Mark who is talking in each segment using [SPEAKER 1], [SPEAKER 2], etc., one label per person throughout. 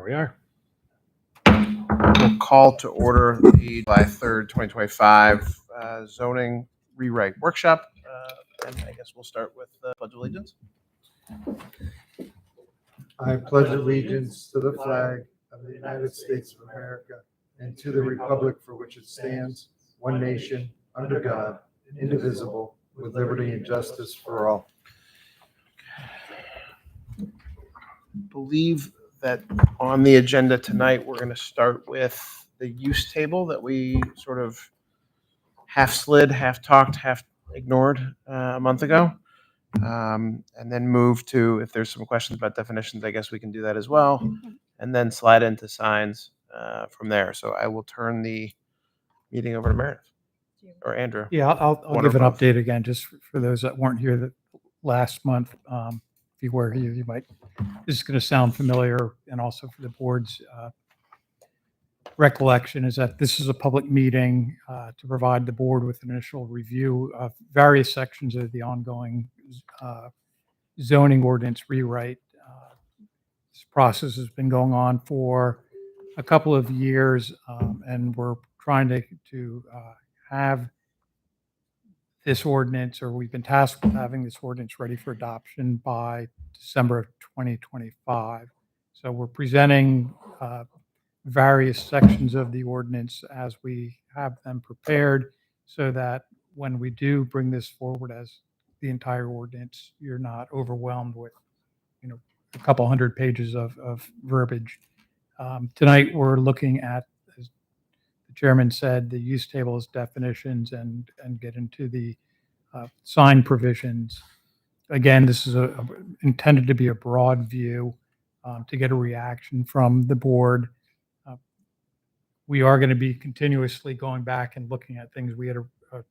[SPEAKER 1] we are. We'll call to order the July 3rd, 2025 zoning rewrite workshop. And I guess we'll start with the Pledge of Allegiance.
[SPEAKER 2] I pledge allegiance to the flag of the United States of America and to the republic for which it stands, one nation, under God, indivisible, with liberty and justice for all.
[SPEAKER 1] I believe that on the agenda tonight, we're going to start with the use table that we sort of half slid, half talked, half ignored a month ago. And then move to, if there's some questions about definitions, I guess we can do that as well. And then slide into signs from there. So I will turn the meeting over to Meredith or Andrew.
[SPEAKER 3] Yeah, I'll give an update again, just for those that weren't here that last month. If you were here, you might, this is going to sound familiar, and also for the board's recollection is that this is a public meeting to provide the board with an initial review of various sections of the ongoing zoning ordinance rewrite. This process has been going on for a couple of years, and we're trying to have this ordinance, or we've been tasked with having this ordinance ready for adoption by December of 2025. So we're presenting various sections of the ordinance as we have them prepared, so that when we do bring this forward as the entire ordinance, you're not overwhelmed with, a couple hundred pages of verbiage. Tonight, we're looking at, as the chairman said, the use tables, definitions, and get into the sign provisions. Again, this is intended to be a broad view to get a reaction from the board. We are going to be continuously going back and looking at things. We had a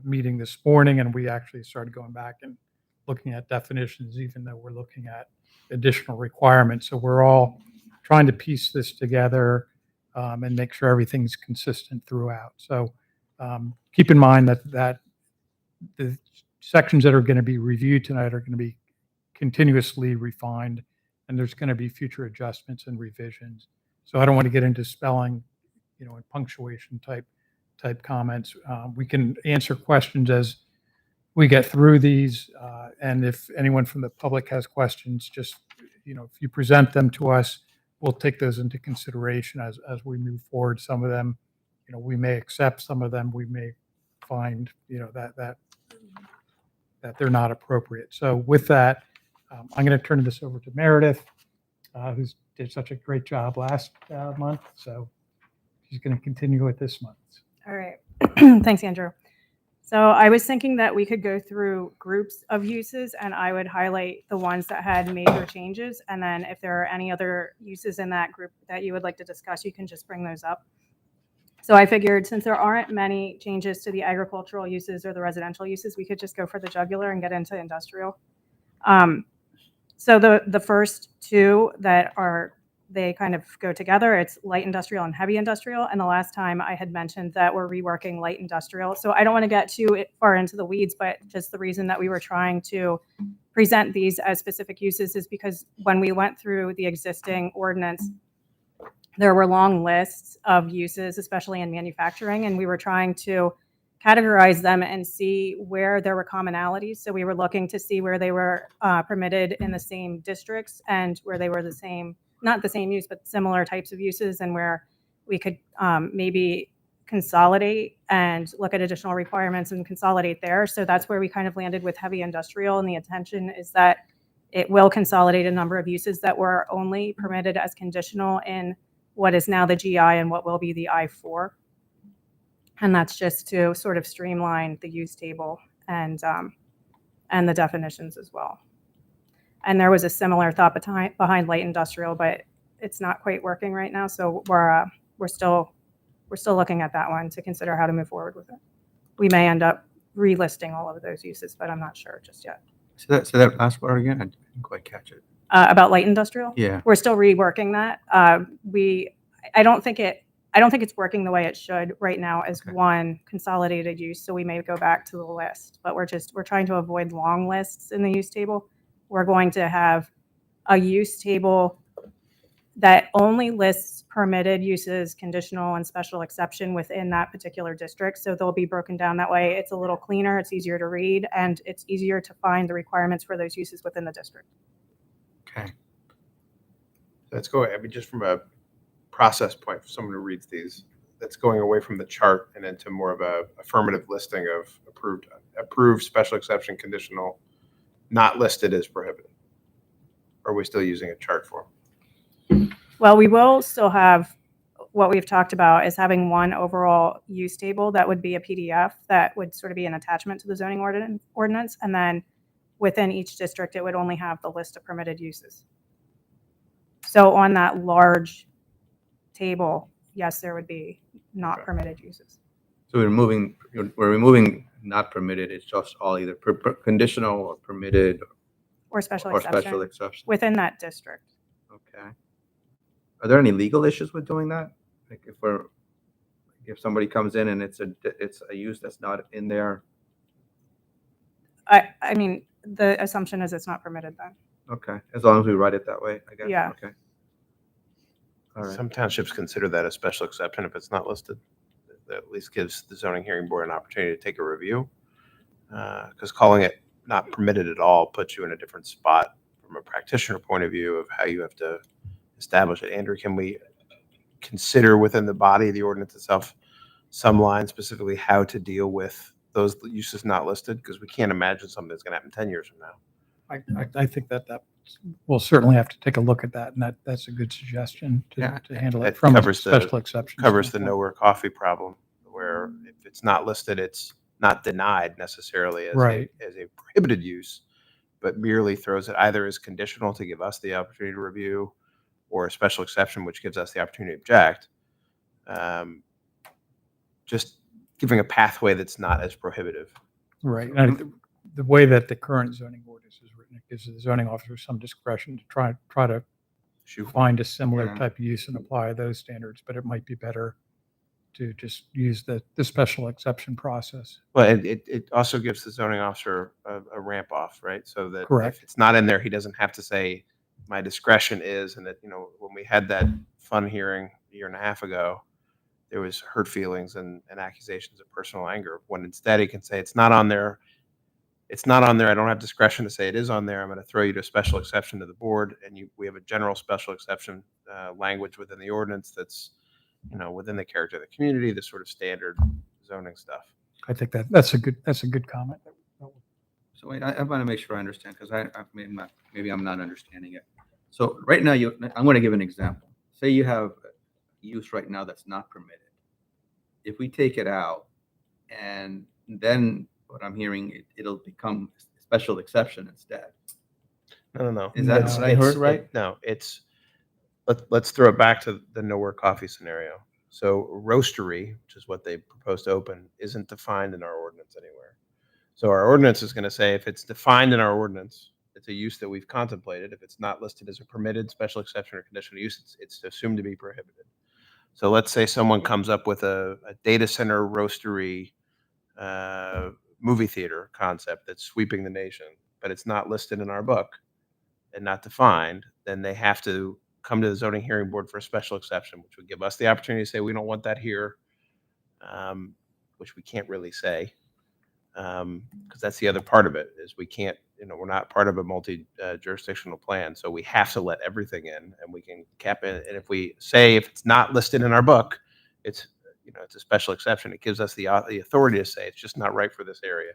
[SPEAKER 3] meeting this morning, and we actually started going back and looking at definitions, even though we're looking at additional requirements. So we're all trying to piece this together and make sure everything's consistent throughout. So keep in mind that the sections that are going to be reviewed tonight are going to be continuously refined, and there's going to be future adjustments and revisions. So I don't want to get into spelling, and punctuation type comments. We can answer questions as we get through these, and if anyone from the public has questions, just if you present them to us, we'll take those into consideration as we move forward. Some of them, we may accept. Some of them we may find, that they're not appropriate. So with that, I'm going to turn this over to Meredith, who did such a great job last month. So she's going to continue with this month.
[SPEAKER 4] All right. Thanks, Andrew. So I was thinking that we could go through groups of uses, and I would highlight the ones that had major changes. And then if there are any other uses in that group that you would like to discuss, you can just bring those up. So I figured, since there aren't many changes to the agricultural uses or the residential uses, we could just go for the jugular and get into industrial. So the first two they kind of go together. It's light industrial and heavy industrial. And the last time I had mentioned that we're reworking light industrial. So I don't want to get too far into the weeds, but just the reason that we were trying to present these as specific uses is because when we went through the existing ordinance, there were long lists of uses, especially in manufacturing, and we were trying to categorize them and see where there were commonalities. So we were looking to see where they were permitted in the same districts and where they were the same, not the same use, but similar types of uses, and where we could maybe consolidate and look at additional requirements and consolidate there. So that's where we kind of landed with heavy industrial, and the intention is that it will consolidate a number of uses that were only permitted as conditional in what is now the GI and what will be the I-4. And that's just to sort of streamline the use table and the definitions as well. And there was a similar thought behind light industrial, but it's not quite working right now. So we're still looking at that one to consider how to move forward with it. We may end up relisting all of those uses, but I'm not sure just yet.
[SPEAKER 5] So that last part again, I didn't quite catch it.
[SPEAKER 4] About light industrial?
[SPEAKER 5] Yeah.
[SPEAKER 4] We're still reworking that. I don't think it's working the way it should right now as one consolidated use. So we may go back to the list, but we're trying to avoid long lists in the use table. We're going to have a use table that only lists permitted uses, conditional and special exception within that particular district. So they'll be broken down that way. It's a little cleaner, it's easier to read, and it's easier to find the requirements for those uses within the district.
[SPEAKER 5] Okay.
[SPEAKER 1] That's going, I mean, just from a process point for someone who reads these, that's going away from the chart and into more of a affirmative listing of approved, special exception, conditional, not listed as prohibited. Or are we still using a chart form?
[SPEAKER 4] Well, we will still have, what we've talked about is having one overall use table that would be a PDF that would sort of be an attachment to the zoning ordinance. And then within each district, it would only have the list of permitted uses. So on that large table, yes, there would be not
[SPEAKER 1] Okay.
[SPEAKER 4] permitted uses.
[SPEAKER 5] So we're removing not permitted. It's just all either conditional or permitted
[SPEAKER 4] Or special
[SPEAKER 5] or special
[SPEAKER 4] exception
[SPEAKER 5] exception.
[SPEAKER 4] within that district.
[SPEAKER 5] Okay. Are there any legal issues with doing that? Like if somebody comes in and it's a use that's not in there.
[SPEAKER 4] I mean, the assumption is it's not permitted then.
[SPEAKER 5] Okay. As long as we write it that way, I guess.
[SPEAKER 4] Yeah.
[SPEAKER 5] Okay. All right.
[SPEAKER 1] Some townships consider that a special exception if it's not listed. That at least gives the zoning hearing board an opportunity to take a review. Because calling it not permitted at all puts you in a different spot from a practitioner point of view of how you have to establish it. Andrew, can we consider within the body of the ordinance itself some line specifically how to deal with those uses not listed? Because we can't imagine something that's going to happen 10 years from now.
[SPEAKER 3] I think that we'll certainly have to take a look at that, and that's a good suggestion
[SPEAKER 5] Yeah.
[SPEAKER 3] to handle
[SPEAKER 1] That
[SPEAKER 3] it from a
[SPEAKER 1] covers the-
[SPEAKER 3] special exception.
[SPEAKER 1] Covers the
[SPEAKER 3] standpoint.
[SPEAKER 1] nowhere coffee problem, where if it's not listed, it's not denied necessarily as,
[SPEAKER 3] Right.
[SPEAKER 1] as a prohibited use, but merely throws it either as conditional to give us the opportunity to review, or a special exception, which gives us the opportunity to object. Just giving a pathway that's not as prohibitive.
[SPEAKER 3] Right. And the way that the current zoning ordinance is written, it gives the zoning officer some discretion to try to
[SPEAKER 1] Shoot.
[SPEAKER 3] find a similar
[SPEAKER 5] Yeah.
[SPEAKER 3] type of use and apply those standards, but it might be better to just use the special exception process.
[SPEAKER 1] Well, it also gives the zoning officer a ramp off, right? So that
[SPEAKER 3] Correct.
[SPEAKER 1] if it's not in there, he doesn't have to say, my discretion is, and that, when we had that fun hearing a year and a half ago, there was hurt feelings and accusations of personal anger, when instead he can say, it's not on there. It's not on there. I don't have discretion to say it is on there. I'm going to throw you to a special exception to the board. And we have a general special exception language within the ordinance that's, within the character of the community, the sort of standard zoning stuff.
[SPEAKER 3] I think that's a good comment.
[SPEAKER 5] So wait, I want to make sure I understand, because maybe I'm not understanding it. So right now, I'm going to give an example. Say you have use right now that's not permitted. If we take it out, and then what I'm hearing, it'll become a special exception instead.
[SPEAKER 1] No.
[SPEAKER 5] Is that
[SPEAKER 1] It's-
[SPEAKER 5] what I heard
[SPEAKER 1] it's-
[SPEAKER 5] right?
[SPEAKER 1] No, let's throw it back to the nowhere coffee scenario. So roastery, which is what they propose to open, isn't defined in our ordinance anywhere. So our ordinance is going to say if it's defined in our ordinance, it's a use that we've contemplated. If it's not listed as a permitted, special exception, or conditional use, it's assumed to be prohibited. So let's say someone comes up with a data center roastery movie theater concept that's sweeping the nation, but it's not listed in our book and not defined, then they have to come to the zoning hearing board for a special exception, which would give us the opportunity to say, we don't want that here, which we can't really say. Because that's the other part of it, is we can't, we're not part of a multi-jurisdictional plan, so we have to let everything in, and we can cap it. And if we say, if it's not listed in our book, it's, it's a special exception. It gives us the authority to say it's just not right for this area.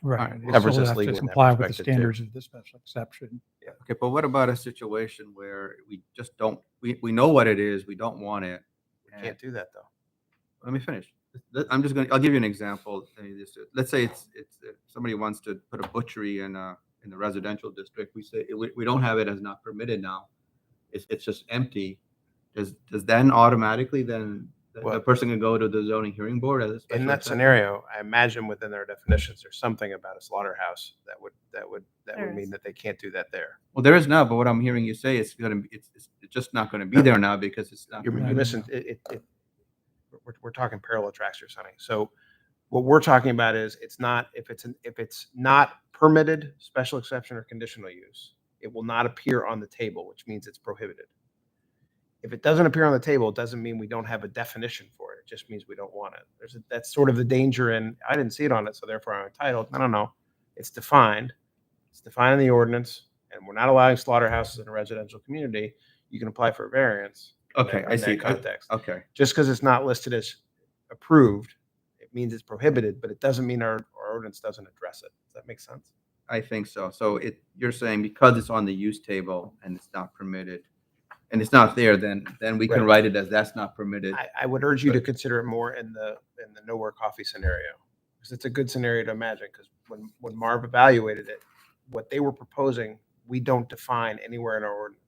[SPEAKER 3] Right.
[SPEAKER 5] Right.
[SPEAKER 3] It
[SPEAKER 1] Covers
[SPEAKER 3] still
[SPEAKER 1] us
[SPEAKER 3] have to
[SPEAKER 1] legally in that
[SPEAKER 3] comply with the
[SPEAKER 1] perspective, too.
[SPEAKER 3] standards of the special exception.
[SPEAKER 5] Okay, but what about a situation where we just don't, we know what it is, we don't want it.
[SPEAKER 1] We can't do that, though.
[SPEAKER 5] Let me finish. I'll give you an example. Let's say it's somebody wants to put a butchery in the residential district. We say we don't have it as not permitted now. It's just empty. Does then automatically then the
[SPEAKER 1] Well,
[SPEAKER 5] person can go to the zoning hearing board as a special
[SPEAKER 1] In that
[SPEAKER 5] exception?
[SPEAKER 1] scenario, I imagine within their definitions, there's something about a slaughterhouse that would
[SPEAKER 4] There
[SPEAKER 1] mean
[SPEAKER 4] is.
[SPEAKER 1] that they can't do that there.
[SPEAKER 5] Well, there is now, but what I'm hearing you say it's just not going to be there now because it's not.
[SPEAKER 1] You're
[SPEAKER 5] permitted.
[SPEAKER 1] missing we're talking parallel tracks here, Sonny. So what we're talking about is it's not, if it's not permitted, special exception, or conditional use, it will not appear on the table, which means it's prohibited. If it doesn't appear on the table, it doesn't mean we don't have a definition for it. It just means we don't want it. That's sort of the danger in, I didn't see it on it, so therefore I'm entitled. No. It's defined. It's defined in the ordinance, and we're not allowing slaughterhouses in a residential community. You can apply for a variance. in
[SPEAKER 5] Okay,
[SPEAKER 1] that-
[SPEAKER 5] I
[SPEAKER 1] in that
[SPEAKER 5] see.
[SPEAKER 1] Context.
[SPEAKER 5] Okay.
[SPEAKER 1] Just because it's not listed as approved, it means it's prohibited, but it doesn't mean our ordinance doesn't address it. Does that make sense?
[SPEAKER 5] I think so. So you're saying because it's on the use table and it's not permitted, and it's not there, then we can
[SPEAKER 1] Right.
[SPEAKER 5] write it as that's not permitted.
[SPEAKER 1] I would urge you to consider it more in the nowhere coffee scenario, because it's a good scenario to imagine, because when Marv evaluated it, what they were proposing, we don't define anywhere in our ordinance.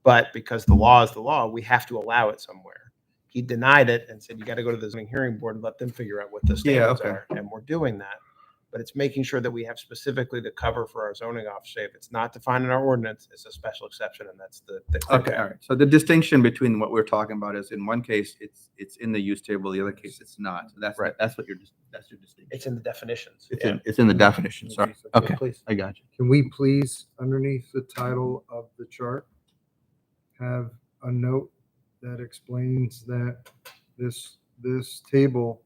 [SPEAKER 1] But because the law is the law, we have to allow it somewhere. He denied it and said, you got to go to the zoning hearing board and let them figure out what the standards
[SPEAKER 5] okay.
[SPEAKER 1] are. And we're doing that. But it's making sure that we have specifically the cover for our zoning officer. If it's not defined in our ordinance, it's a special exception, and that's the
[SPEAKER 5] Okay, all right. So the distinction between what we're talking about is in one case, it's in the use table, the other case, it's not. So that's
[SPEAKER 1] Right.
[SPEAKER 5] That's your distinction.
[SPEAKER 1] It's in the definitions.
[SPEAKER 5] It's in the definition. Sorry. Okay,
[SPEAKER 1] Please.
[SPEAKER 5] I got you.
[SPEAKER 2] Can we please, underneath the title of the chart, have a note that explains that this table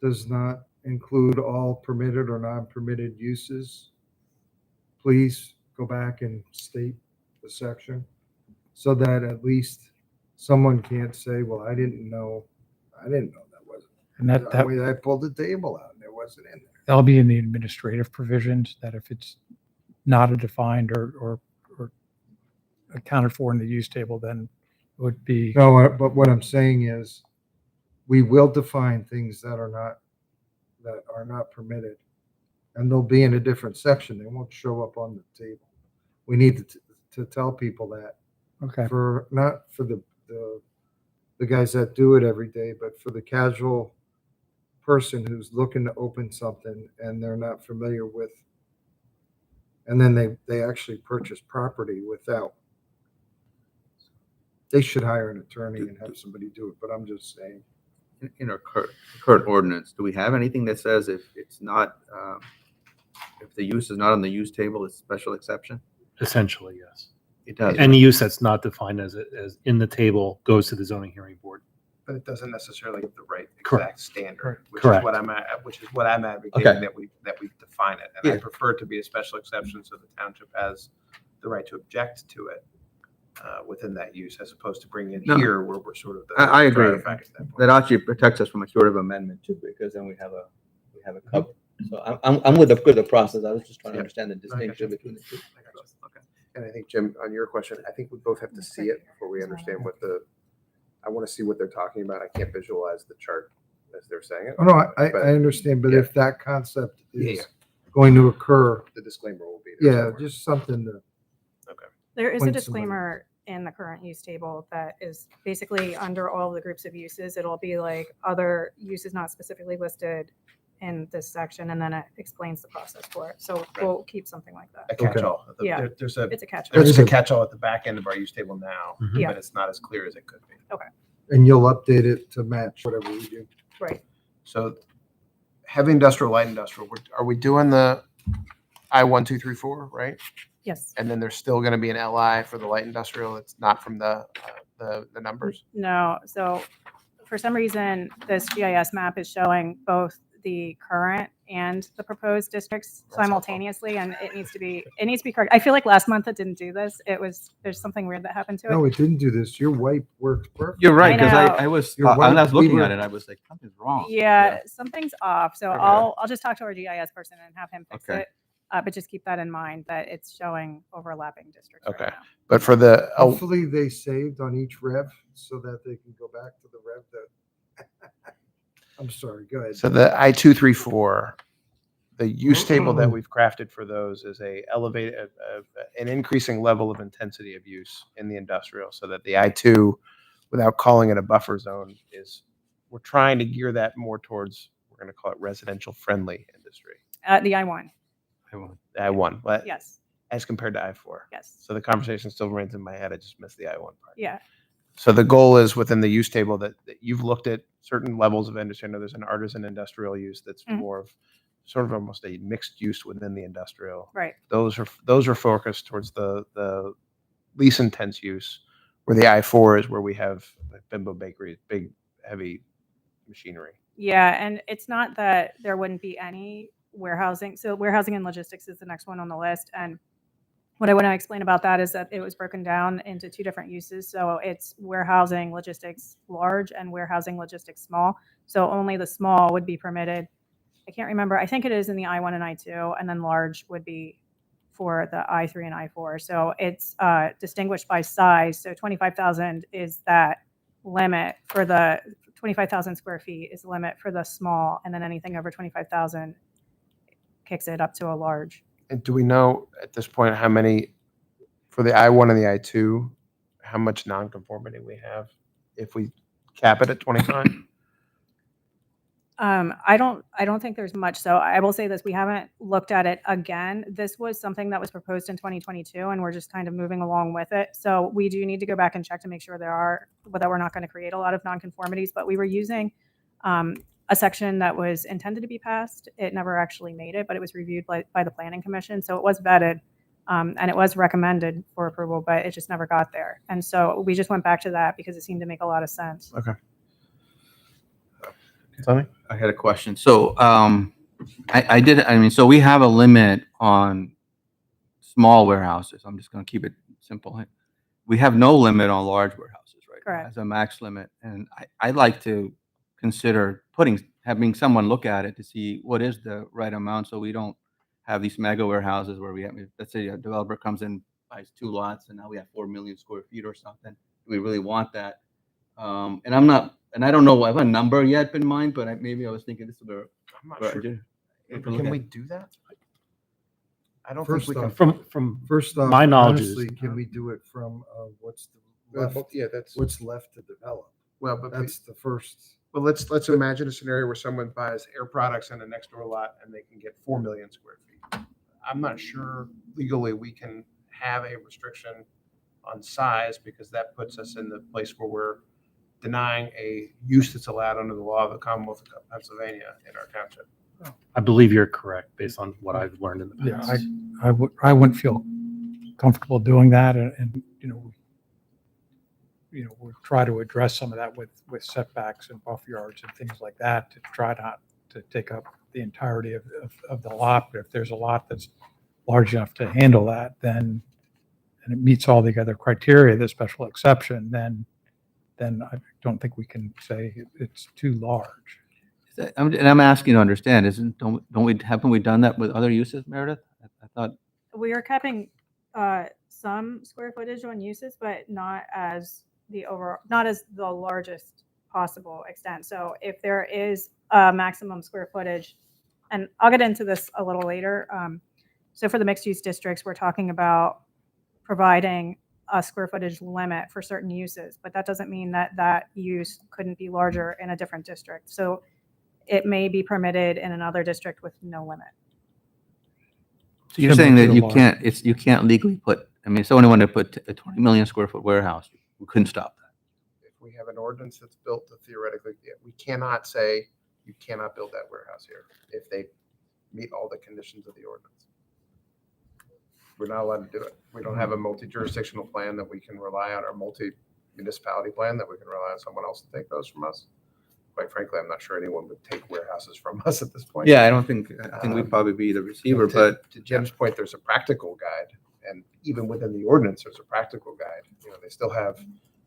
[SPEAKER 2] does not include all permitted or non-permitted uses? Please go back and state the section so that at least someone can't say, well, I didn't know that wasn't.
[SPEAKER 3] And that
[SPEAKER 2] Way I pulled the table out and it wasn't in there.
[SPEAKER 3] that'll be in the administrative provisions, that if it's not a defined or accounted for in the use table, then it would be.
[SPEAKER 2] No, but what I'm saying is we will define things that are not permitted. And they'll be in a different section. They won't show up on the table. We need to tell people that
[SPEAKER 3] Okay.
[SPEAKER 2] not for the guys that do it every day, but for the casual person who's looking to open something and they're not familiar with, and then they actually purchase property without. They should hire an attorney and have somebody do it, but I'm just saying.
[SPEAKER 5] In our current ordinance, do we have anything that says if it's not, if the use is not on the use table, it's special exception?
[SPEAKER 6] Essentially, yes.
[SPEAKER 5] It does.
[SPEAKER 6] Any use that's not defined as in the table goes to the zoning hearing board.
[SPEAKER 1] But it doesn't necessarily give the right
[SPEAKER 6] Correct.
[SPEAKER 1] exact standard, which
[SPEAKER 6] Correct.
[SPEAKER 1] is what I'm advocating,
[SPEAKER 5] Okay.
[SPEAKER 1] that we define it. And I
[SPEAKER 5] Yeah.
[SPEAKER 1] prefer it to be a special exception so the township has the right to object to it within that use, as opposed to bringing it
[SPEAKER 5] No.
[SPEAKER 1] here where we're sort of the.
[SPEAKER 5] I agree.
[SPEAKER 1] trifecta at that point.
[SPEAKER 5] That actually protects us from a curative amendment too, because then we have a cover. So I'm with the process. I was just trying to
[SPEAKER 1] Yeah.
[SPEAKER 5] understand the distinction between the two.
[SPEAKER 1] I got you.
[SPEAKER 5] Okay.
[SPEAKER 1] And I think, Jim, on your question, I think we both have to see it before we understand I want to see what they're talking about. I can't visualize the chart as they're saying it.
[SPEAKER 2] Oh, no, I
[SPEAKER 1] But
[SPEAKER 2] understand, but
[SPEAKER 1] yeah.
[SPEAKER 2] if that concept
[SPEAKER 1] Yeah,
[SPEAKER 2] is going to occur,
[SPEAKER 1] the disclaimer will be there.
[SPEAKER 2] yeah,
[SPEAKER 1] somewhere.
[SPEAKER 2] just something to.
[SPEAKER 4] There is a
[SPEAKER 2] Point somebody.
[SPEAKER 4] disclaimer in the current use table that is basically under all the groups of uses. It'll be like other uses not specifically listed in this section, and then it explains the process for it. So we'll keep something like
[SPEAKER 1] A
[SPEAKER 4] that.
[SPEAKER 1] catch-all.
[SPEAKER 4] Yeah.
[SPEAKER 1] There's
[SPEAKER 4] It's a catch.
[SPEAKER 1] There's
[SPEAKER 2] That's
[SPEAKER 1] a
[SPEAKER 2] good.
[SPEAKER 1] catch-all at the back end of our use table now,
[SPEAKER 6] Mhm.
[SPEAKER 4] Yeah.
[SPEAKER 1] but it's not as clear as it could be.
[SPEAKER 2] And you'll update it to match whatever we do.
[SPEAKER 4] Right.
[SPEAKER 1] So heavy industrial, light industrial, are we doing the I-1, 2, 3, 4, right?
[SPEAKER 4] Yes.
[SPEAKER 1] And then there's still going to be an LI for the light industrial. It's not from the numbers.
[SPEAKER 4] No. So for some reason, this GIS map is showing both the current and the proposed districts
[SPEAKER 1] That's helpful.
[SPEAKER 4] simultaneously, and it needs to be correct. I feel like last month it didn't do this. There's something weird that happened to it.
[SPEAKER 2] No, it didn't do this. Your wipe worked perfect.
[SPEAKER 5] You're right,
[SPEAKER 4] I
[SPEAKER 5] because
[SPEAKER 4] know.
[SPEAKER 5] I was,
[SPEAKER 2] You're
[SPEAKER 5] when I
[SPEAKER 2] right.
[SPEAKER 5] was looking
[SPEAKER 2] We
[SPEAKER 5] at
[SPEAKER 2] were-
[SPEAKER 5] it, I was like, something's wrong.
[SPEAKER 4] Yeah, something's off. So
[SPEAKER 1] Okay.
[SPEAKER 4] I'll just talk to our GIS person and have him fix
[SPEAKER 5] Okay.
[SPEAKER 4] it. But just keep that in mind that it's showing overlapping districts. right
[SPEAKER 1] Okay.
[SPEAKER 4] now.
[SPEAKER 1] But for the,
[SPEAKER 2] Hopefully they saved on each rev so that they can go back to the rev that. I'm sorry, go ahead.
[SPEAKER 1] so the I-2, 3, 4, the use table that we've crafted for those is an increasing level of intensity of use in the industrial, so that the I-2, without calling it a buffer zone, we're trying to gear that more towards, we're going to call it residential friendly industry.
[SPEAKER 4] The I-1,
[SPEAKER 1] The I-1, but
[SPEAKER 4] yes,
[SPEAKER 1] as compared to I-4.
[SPEAKER 4] yes,
[SPEAKER 1] So the conversation still remains in my head. I just missed the I-1 part.
[SPEAKER 4] yeah,
[SPEAKER 1] So the goal is within the use table that you've looked at certain levels of industry. I know there's an artisan industrial use that's
[SPEAKER 4] Mhm.
[SPEAKER 1] more of sort of almost a mixed use within the industrial.
[SPEAKER 4] right.
[SPEAKER 1] Those are focused towards the least intense use, Where the I-4 is where we have like Bimbo Bakery, big, heavy machinery.
[SPEAKER 4] Yeah, and it's not that there wouldn't be any warehousing. So warehousing and logistics is the next one on the list. And what I want to explain about that is that it was broken down into two different uses. So it's warehousing logistics large and warehousing logistics small. So only the small would be permitted. I can't remember. I think it is in the I-1 and I-2, and then large would be for the I-3 and I-4. So it's distinguished by size. So 25,000 is that limit for the 25,000 square feet is the limit for the small, and then anything over 25,000 kicks it up to a large.
[SPEAKER 1] And do we know at this point how many, for the I-1 and the I-2, how much nonconformity we have if we cap it at 25?
[SPEAKER 4] I don't think there's much. So I will say this, we haven't looked at it again. This was something that was proposed in 2022, and we're just kind of moving along with it. So we do need to go back and check to make sure that we're not going to create a lot of nonconformities, but we were using a section that was intended to be passed. It never actually made it, but it was reviewed by the Planning Commission. So it was vetted and it was recommended for approval, but it just never got there. And so we just went back to that because it seemed to make a lot of sense.
[SPEAKER 1] Okay. Sonny?
[SPEAKER 5] I had a question. So so we have a limit on small warehouses. I'm just going to keep it simple. We have no limit on large warehouses, right?
[SPEAKER 4] Correct.
[SPEAKER 5] As a max limit. And I'd like to consider having someone look at it to see what is the right amount, so we don't have these mega warehouses where we have, let's say a developer comes in, buys 2 lots, and now we have 4 million square feet or something. Do we really want that? And I don't know, I have a number yet in mind, but maybe I was thinking this is where.
[SPEAKER 1] I'm not sure. Can we do that? I don't think
[SPEAKER 2] First
[SPEAKER 1] we can.
[SPEAKER 2] off-
[SPEAKER 6] From
[SPEAKER 2] First off,
[SPEAKER 6] My knowledge is-
[SPEAKER 2] honestly, can we do it from what's
[SPEAKER 1] Well,
[SPEAKER 2] left,
[SPEAKER 1] yeah, that's,
[SPEAKER 2] what's left to develop?
[SPEAKER 1] well, but
[SPEAKER 2] That's the first.
[SPEAKER 1] well, let's imagine a scenario where someone buys Air Products in a next door lot and they can get 4 million square feet. I'm not sure legally we can have a restriction on size because that puts us in the place where we're denying a use that's allowed under the law of the Commonwealth of Pennsylvania in our township.
[SPEAKER 6] I believe you're correct based on what I've learned in the
[SPEAKER 3] Yeah,
[SPEAKER 6] past.
[SPEAKER 3] I wouldn't feel comfortable doing that, and we'll try to address some of that with setbacks and buffer yards and things like that to try not to take up the entirety of the lot. But if there's a lot that's large enough to handle that, then, and it meets all the other criteria, the special exception, then I don't think we can say it's too large.
[SPEAKER 5] And I'm asking to understand, haven't we done that with other uses, Meredith? I thought,
[SPEAKER 4] We are capping some square footage on uses, but not as the largest possible extent. So if there is a maximum square footage, and I'll get into this a little later. So for the mixed use districts, we're talking about providing a square footage limit for certain uses, but that doesn't mean that that use couldn't be larger in a different district. So it may be permitted in another district with no limit.
[SPEAKER 5] so you're saying that you can't legally put, if someone wanted to put a 20 million square foot warehouse, we couldn't stop that.
[SPEAKER 1] If we have an ordinance that's built to theoretically, we cannot say you cannot build that warehouse here if they meet all the conditions of the ordinance. We're not allowed to do it. We don't have a multi-jurisdictional plan that we can rely on, or multi-municipality plan that we can rely on someone else to take those from us. Quite frankly, I'm not sure anyone would take warehouses from us at this point.
[SPEAKER 5] Yeah, I think we'd probably be the receiver, but
[SPEAKER 1] To Jim's point, there's a practical guide, and even within the ordinance, there's a practical guide.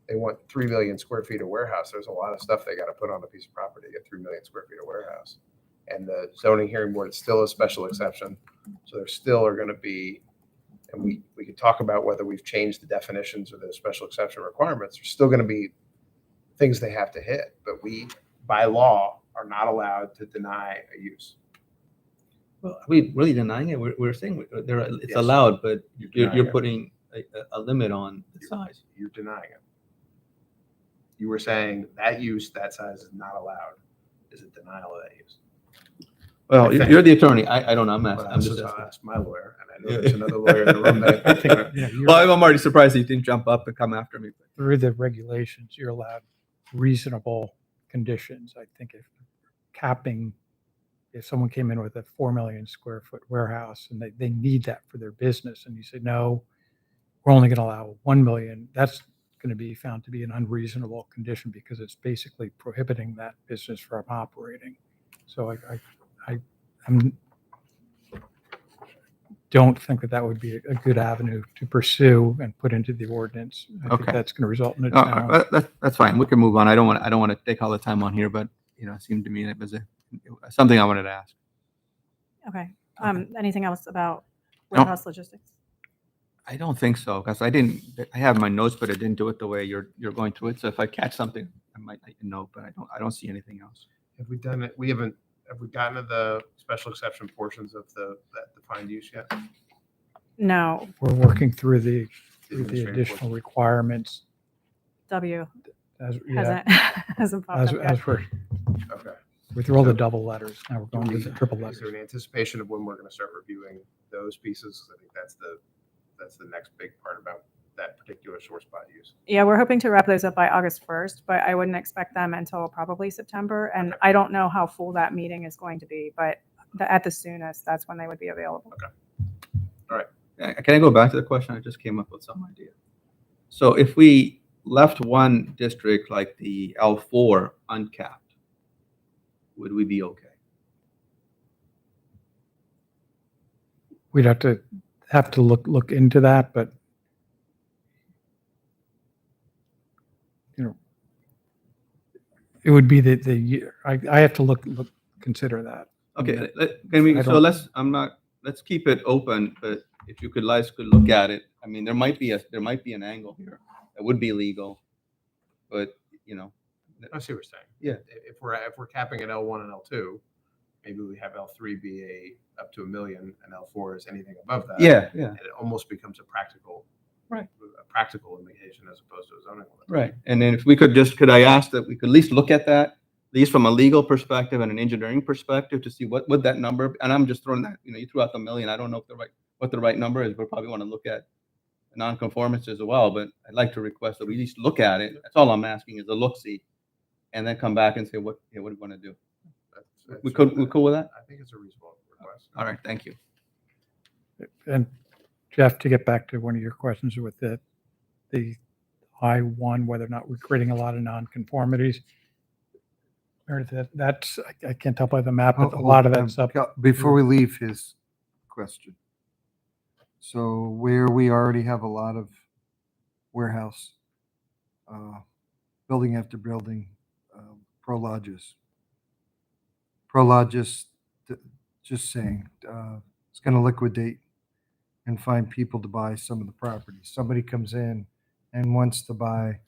[SPEAKER 1] They want 3 million square feet of warehouse. There's a lot of stuff they got to put on a piece of property to get 3 million square feet of warehouse. And the zoning hearing board is still a special exception. So there still are going to be, and we could talk about whether we've changed the definitions or the special exception requirements. There's still going to be things they have to hit, but we, by law, are not allowed to deny a use.
[SPEAKER 5] well, are we really denying it? We're saying it's
[SPEAKER 1] Yes.
[SPEAKER 5] allowed, but
[SPEAKER 1] denying
[SPEAKER 5] you're
[SPEAKER 1] it.
[SPEAKER 5] putting a limit on the size.
[SPEAKER 1] You're denying it. You were saying that use, that size is not allowed. Is it denial of that use?
[SPEAKER 5] Well,
[SPEAKER 1] I think-
[SPEAKER 5] you're the attorney. I don't know. I'm
[SPEAKER 1] But
[SPEAKER 5] just
[SPEAKER 1] I'll
[SPEAKER 5] asking.
[SPEAKER 1] ask my lawyer, and I know there's another lawyer in the room that
[SPEAKER 3] I think, you're-
[SPEAKER 5] Well, I'm already surprised he didn't jump up and come after me.
[SPEAKER 3] through the regulations, you're allowed reasonable conditions. I think if someone came in with a 4 million square foot warehouse and they need that for their business, and you say, no, we're only going to allow 1 million, that's going to be found to be an unreasonable condition because it's basically prohibiting that business from operating. So I'm don't think that that would be a good avenue to pursue and put into the ordinance. I think
[SPEAKER 5] Okay.
[SPEAKER 3] that's going to result in a
[SPEAKER 5] No,
[SPEAKER 3] challenge.
[SPEAKER 5] that's fine. We can move on. I don't want to take all the time on here, but it seemed to me it was something I wanted to ask.
[SPEAKER 4] Okay.
[SPEAKER 5] Okay.
[SPEAKER 4] Anything else about
[SPEAKER 5] No.
[SPEAKER 4] warehouse logistics?
[SPEAKER 5] I don't think so, because I have my notes, but I didn't do it the way you're going through it. So if I catch something, I might let you know, but I don't see anything else.
[SPEAKER 1] Have we done it? Have we gotten to the special exception portions of that defined use yet?
[SPEAKER 4] No.
[SPEAKER 3] We're working through the
[SPEAKER 1] Administrative
[SPEAKER 3] additional
[SPEAKER 1] portion.
[SPEAKER 3] requirements
[SPEAKER 4] W
[SPEAKER 3] as,
[SPEAKER 4] hasn't hasn't popped
[SPEAKER 3] as,
[SPEAKER 4] up yet.
[SPEAKER 3] as we're,
[SPEAKER 1] Okay.
[SPEAKER 3] we through all the double letters. Now we're going to
[SPEAKER 1] Is
[SPEAKER 3] the triple
[SPEAKER 1] there
[SPEAKER 3] letters.
[SPEAKER 1] an anticipation of when we're going to start reviewing those pieces? 'Cause I think that's the next big part about that particular sore spot use.
[SPEAKER 4] Yeah, we're hoping to wrap those up by August 1st, but I wouldn't expect them until probably September. And I don't know how full that meeting is going to be, but at the soonest, that's when they would be available.
[SPEAKER 5] Can I go back to the question? I just came up with some idea. So if we left one district like the L4 uncapped, would we be okay?
[SPEAKER 3] We'd have to look into that, but it would be the year. I have to consider that.
[SPEAKER 5] Okay,
[SPEAKER 3] I don't-
[SPEAKER 5] let's keep it open, but if you guys could look at it, I mean, there might be an angle here that would be legal, but
[SPEAKER 1] I see what you're saying.
[SPEAKER 5] Yeah.
[SPEAKER 1] If we're capping at L1 and L2, maybe we have L3 be up to $1 million and L4 is anything above that.
[SPEAKER 5] yeah,
[SPEAKER 1] And it almost becomes a practical limitation as opposed to a zoning limit.
[SPEAKER 5] right. And then if we could I ask that we could at least look at that, at least from a legal perspective and an engineering perspective, to see what would that number, and I'm just throwing that, you threw out the million. I don't know what the right number is. We'll probably want to look at non-conformance as well, but I'd like to request that we at least look at it. That's all I'm asking, is a look-see, and then come back and say what do we want to do.
[SPEAKER 1] That's
[SPEAKER 5] We cool with that?
[SPEAKER 1] I think it's a reasonable request.
[SPEAKER 5] All right, thank you.
[SPEAKER 3] And Jeff, to get back to one of your questions with the I-1, whether or not we're creating a lot of nonconformities. Meredith, that's, I can't tell by the map, but a lot of that's up.
[SPEAKER 2] Before we leave his question. So where we already have a lot of warehouse, building after building, Prologis, just saying, it's going to liquidate and find people to buy some of the properties. Somebody comes in and wants to buy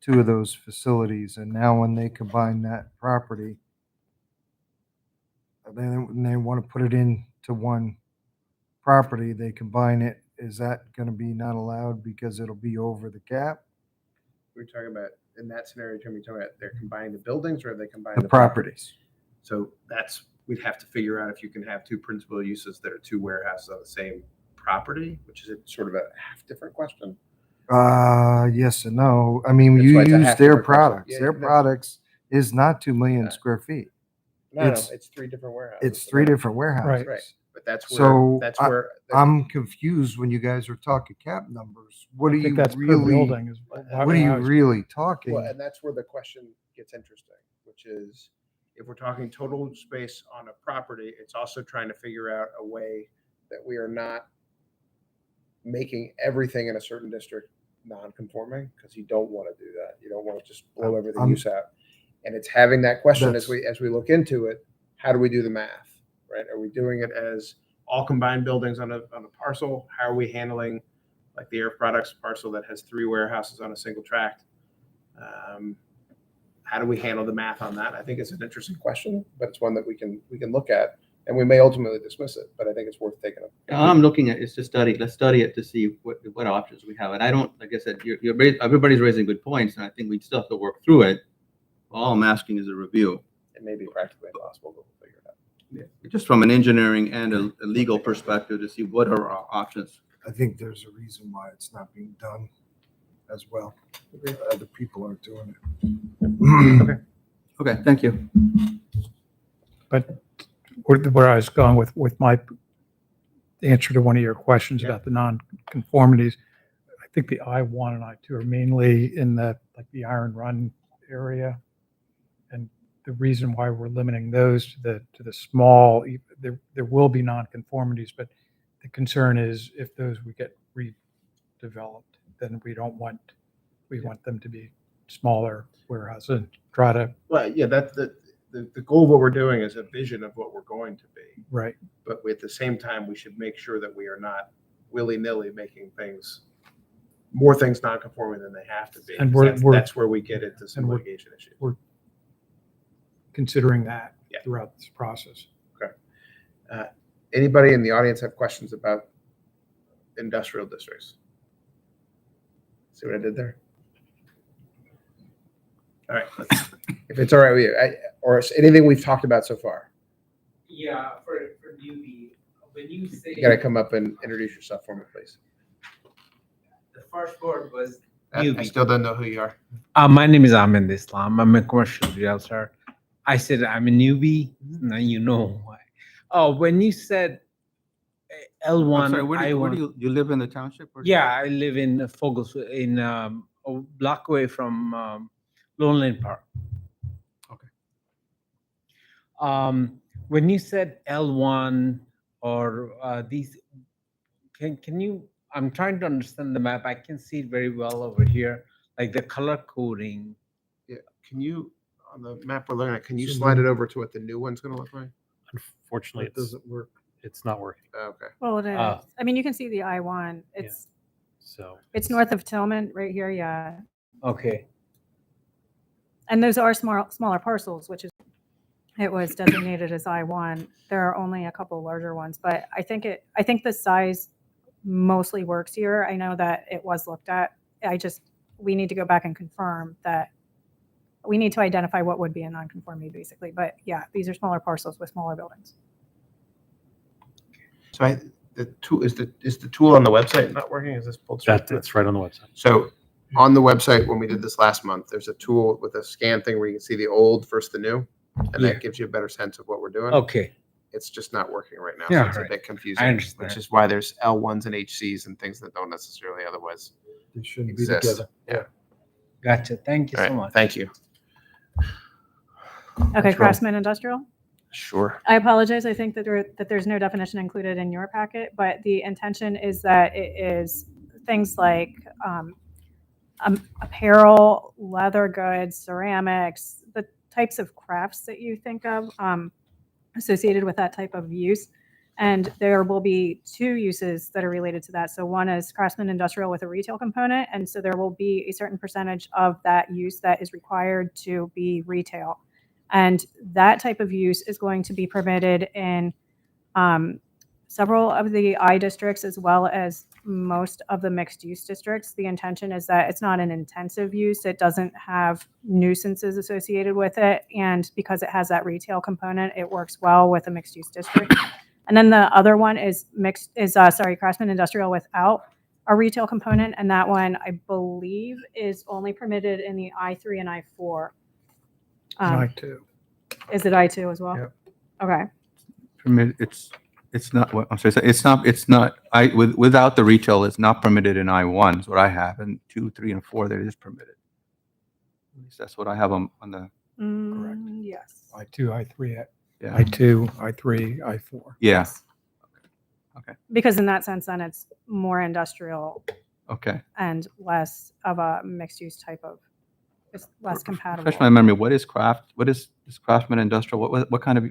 [SPEAKER 2] 2 of those facilities, and now when they combine that property, then they want to put it into one property, they combine it. Is that going to be not allowed because it'll be over the cap?
[SPEAKER 1] We're talking about, in that scenario, Tim, you're talking about they're combining the buildings or are they combining
[SPEAKER 2] The properties.
[SPEAKER 1] So we'd have to figure out if you can have 2 principal uses that are 2 warehouses on the same property, which is sort of a half different question.
[SPEAKER 2] Yes and no. I mean,
[SPEAKER 1] That's
[SPEAKER 2] you
[SPEAKER 1] why it's a
[SPEAKER 2] use
[SPEAKER 1] half
[SPEAKER 2] their
[SPEAKER 1] different question.
[SPEAKER 2] products.
[SPEAKER 1] Yeah,
[SPEAKER 2] Their
[SPEAKER 1] no.
[SPEAKER 2] products is not 2 million
[SPEAKER 1] Yeah.
[SPEAKER 2] square feet.
[SPEAKER 1] No,
[SPEAKER 2] It's-
[SPEAKER 1] it's 3 different warehouses.
[SPEAKER 2] It's 3 different warehouses.
[SPEAKER 1] Right. But that's where,
[SPEAKER 2] So, I'm
[SPEAKER 1] the-
[SPEAKER 2] confused when you guys are talking cap numbers. What
[SPEAKER 3] I
[SPEAKER 2] are
[SPEAKER 3] think
[SPEAKER 2] you
[SPEAKER 3] that's per
[SPEAKER 2] really,
[SPEAKER 3] building.
[SPEAKER 2] what are you really talking?
[SPEAKER 1] well, and that's where the question gets interesting, which is if we're talking total space on a property, it's also trying to figure out a way that we are not making everything in a certain district non-conforming, because you don't want to do that. You don't want to just blow everything
[SPEAKER 2] I'm-
[SPEAKER 1] use out. And it's having that question as
[SPEAKER 2] That's-
[SPEAKER 1] we look into it, how do we do the math, right? Are we doing it as all combined buildings on a parcel? How are we handling like the Air Products parcel that has 3 warehouses on a single tract? How do we handle the math on that? I think it's an interesting question, but it's one that we can look at, and we may ultimately dismiss it, but I think it's worth taking up.
[SPEAKER 5] All I'm looking at is to study. Let's study it to see what options we have. And I don't, like I said, everybody's raising good points, and I think we'd still have to work through it. All I'm asking is a review.
[SPEAKER 1] It may be practically impossible, but we'll figure it out.
[SPEAKER 5] Just from an engineering and a legal perspective, to see what are our options.
[SPEAKER 2] I think there's a reason why it's not being done as well. Other people aren't doing it.
[SPEAKER 5] Okay, thank you.
[SPEAKER 3] But where I was going with my answer to one of your questions about the non-conformities, I think the I-1 and I-2 are mainly in the, like the Iron Run area. And the reason why we're limiting those to the small, there will be nonconformities, but the concern is if those would get redeveloped, then we want them to be smaller warehouses and try to,
[SPEAKER 1] Well, yeah, that's the goal of what we're doing is a vision of what we're going to be.
[SPEAKER 3] right.
[SPEAKER 1] But at the same time, we should make sure that we are not willy-nilly making more things non-conforming than they have to be.
[SPEAKER 3] And
[SPEAKER 1] 'Cause
[SPEAKER 3] we're-
[SPEAKER 1] that's where we get into some
[SPEAKER 3] and we're-
[SPEAKER 1] litigation issues.
[SPEAKER 3] Considering that
[SPEAKER 1] Yeah.
[SPEAKER 3] throughout this process.
[SPEAKER 1] Anybody in the audience have questions about industrial districts? See what I did there? All right, if it's all right with you, or anything we've talked about so far,
[SPEAKER 7] Yeah, for newbie, when you say
[SPEAKER 1] you gotta come up and introduce yourself for me, please.
[SPEAKER 7] the first word was
[SPEAKER 1] I
[SPEAKER 7] newbie.
[SPEAKER 1] still don't know who you are.
[SPEAKER 7] My name is Ahmed Islam. I'm a commercial realtor. I said I'm a newbie. Now you know why. Oh, when you said
[SPEAKER 5] I'm
[SPEAKER 7] L1,
[SPEAKER 5] sorry, where
[SPEAKER 7] I1.
[SPEAKER 5] do you live in the township? or-
[SPEAKER 7] Yeah, I live in Fogels, in a block away from Lone Lane Park.
[SPEAKER 5] Okay.
[SPEAKER 7] When you said L1 or these, can you? I'm trying to understand the map. I can see it very well over here, like the color coding.
[SPEAKER 1] Yeah, can you, on the map we're looking at, can you
[SPEAKER 2] So
[SPEAKER 1] slide it
[SPEAKER 2] maybe-
[SPEAKER 1] over to what the new one's gonna look like?
[SPEAKER 6] Unfortunately,
[SPEAKER 2] It doesn't work.
[SPEAKER 6] it's not working.
[SPEAKER 1] Okay.
[SPEAKER 4] Well, it is.
[SPEAKER 7] Ah.
[SPEAKER 4] I mean, you can see the I-1.
[SPEAKER 6] So
[SPEAKER 4] It's north of Tillman right here, yeah.
[SPEAKER 7] Okay.
[SPEAKER 4] And those are smaller parcels, which is, it was designated as I-1. There are only a couple larger ones, but I think the size mostly works here. I know that it was looked at. We need to go back and confirm that we need to identify what would be a nonconformity basically. But yeah, these are smaller parcels with smaller buildings.
[SPEAKER 1] So the tool, is the tool on the website not working? Is this pulled straight through?
[SPEAKER 6] that's right on the website.
[SPEAKER 1] So on the website, when we did this last month, there's a tool with a scan thing where you can see the old versus the new. And
[SPEAKER 7] Yeah.
[SPEAKER 1] that gives you a better sense of what we're doing.
[SPEAKER 7] Okay.
[SPEAKER 1] It's just not working right now.
[SPEAKER 7] Yeah,
[SPEAKER 1] So it's a
[SPEAKER 7] right.
[SPEAKER 1] bit confusing.
[SPEAKER 7] I understand.
[SPEAKER 1] Which is why there's L1s and HCs and things that don't necessarily otherwise
[SPEAKER 2] They shouldn't be
[SPEAKER 1] exist.
[SPEAKER 2] together.
[SPEAKER 1] Yeah.
[SPEAKER 7] Gotcha. Thank you
[SPEAKER 1] All
[SPEAKER 7] so
[SPEAKER 1] right.
[SPEAKER 7] much.
[SPEAKER 1] Thank you.
[SPEAKER 4] Okay,
[SPEAKER 1] roll.
[SPEAKER 4] Craftsman Industrial.
[SPEAKER 1] Sure.
[SPEAKER 4] I apologize. I think that there's no definition included in your packet, but the intention is that it is things like apparel, leather goods, ceramics, the types of crafts that you think of associated with that type of use. And there will be two uses that are related to that. So one is Craftsman Industrial with a retail component. And so there will be a certain percentage of that use that is required to be retail. And that type of use is going to be permitted in several of the I districts as well as most of the mixed use districts. The intention is that it's not an intensive use. It doesn't have nuisances associated with it. And because it has that retail component, it works well with a mixed use district. And then the other one is Craftsman Industrial without a retail component. And that one, I believe, is only permitted in the I3 and I4.
[SPEAKER 3] And I-2.
[SPEAKER 4] Is it I2 as well?
[SPEAKER 3] Yep.
[SPEAKER 4] Okay.
[SPEAKER 5] Permit, it's not, what, I'm sorry, it's not, without the retail, it's not permitted in I1, is what I have, and 2, 3, and 4, that is permitted. At least that's what I have on the,
[SPEAKER 4] Yes.
[SPEAKER 3] I-2, I-3,
[SPEAKER 5] yeah,
[SPEAKER 3] I-2, I-3, I-4.
[SPEAKER 5] yeah,
[SPEAKER 4] Because in that sense, then it's more industrial
[SPEAKER 5] okay.
[SPEAKER 4] and less of a mixed use type of, it's less compatible.
[SPEAKER 5] Refresh my memory, what is this Craftsman Industrial, what kind of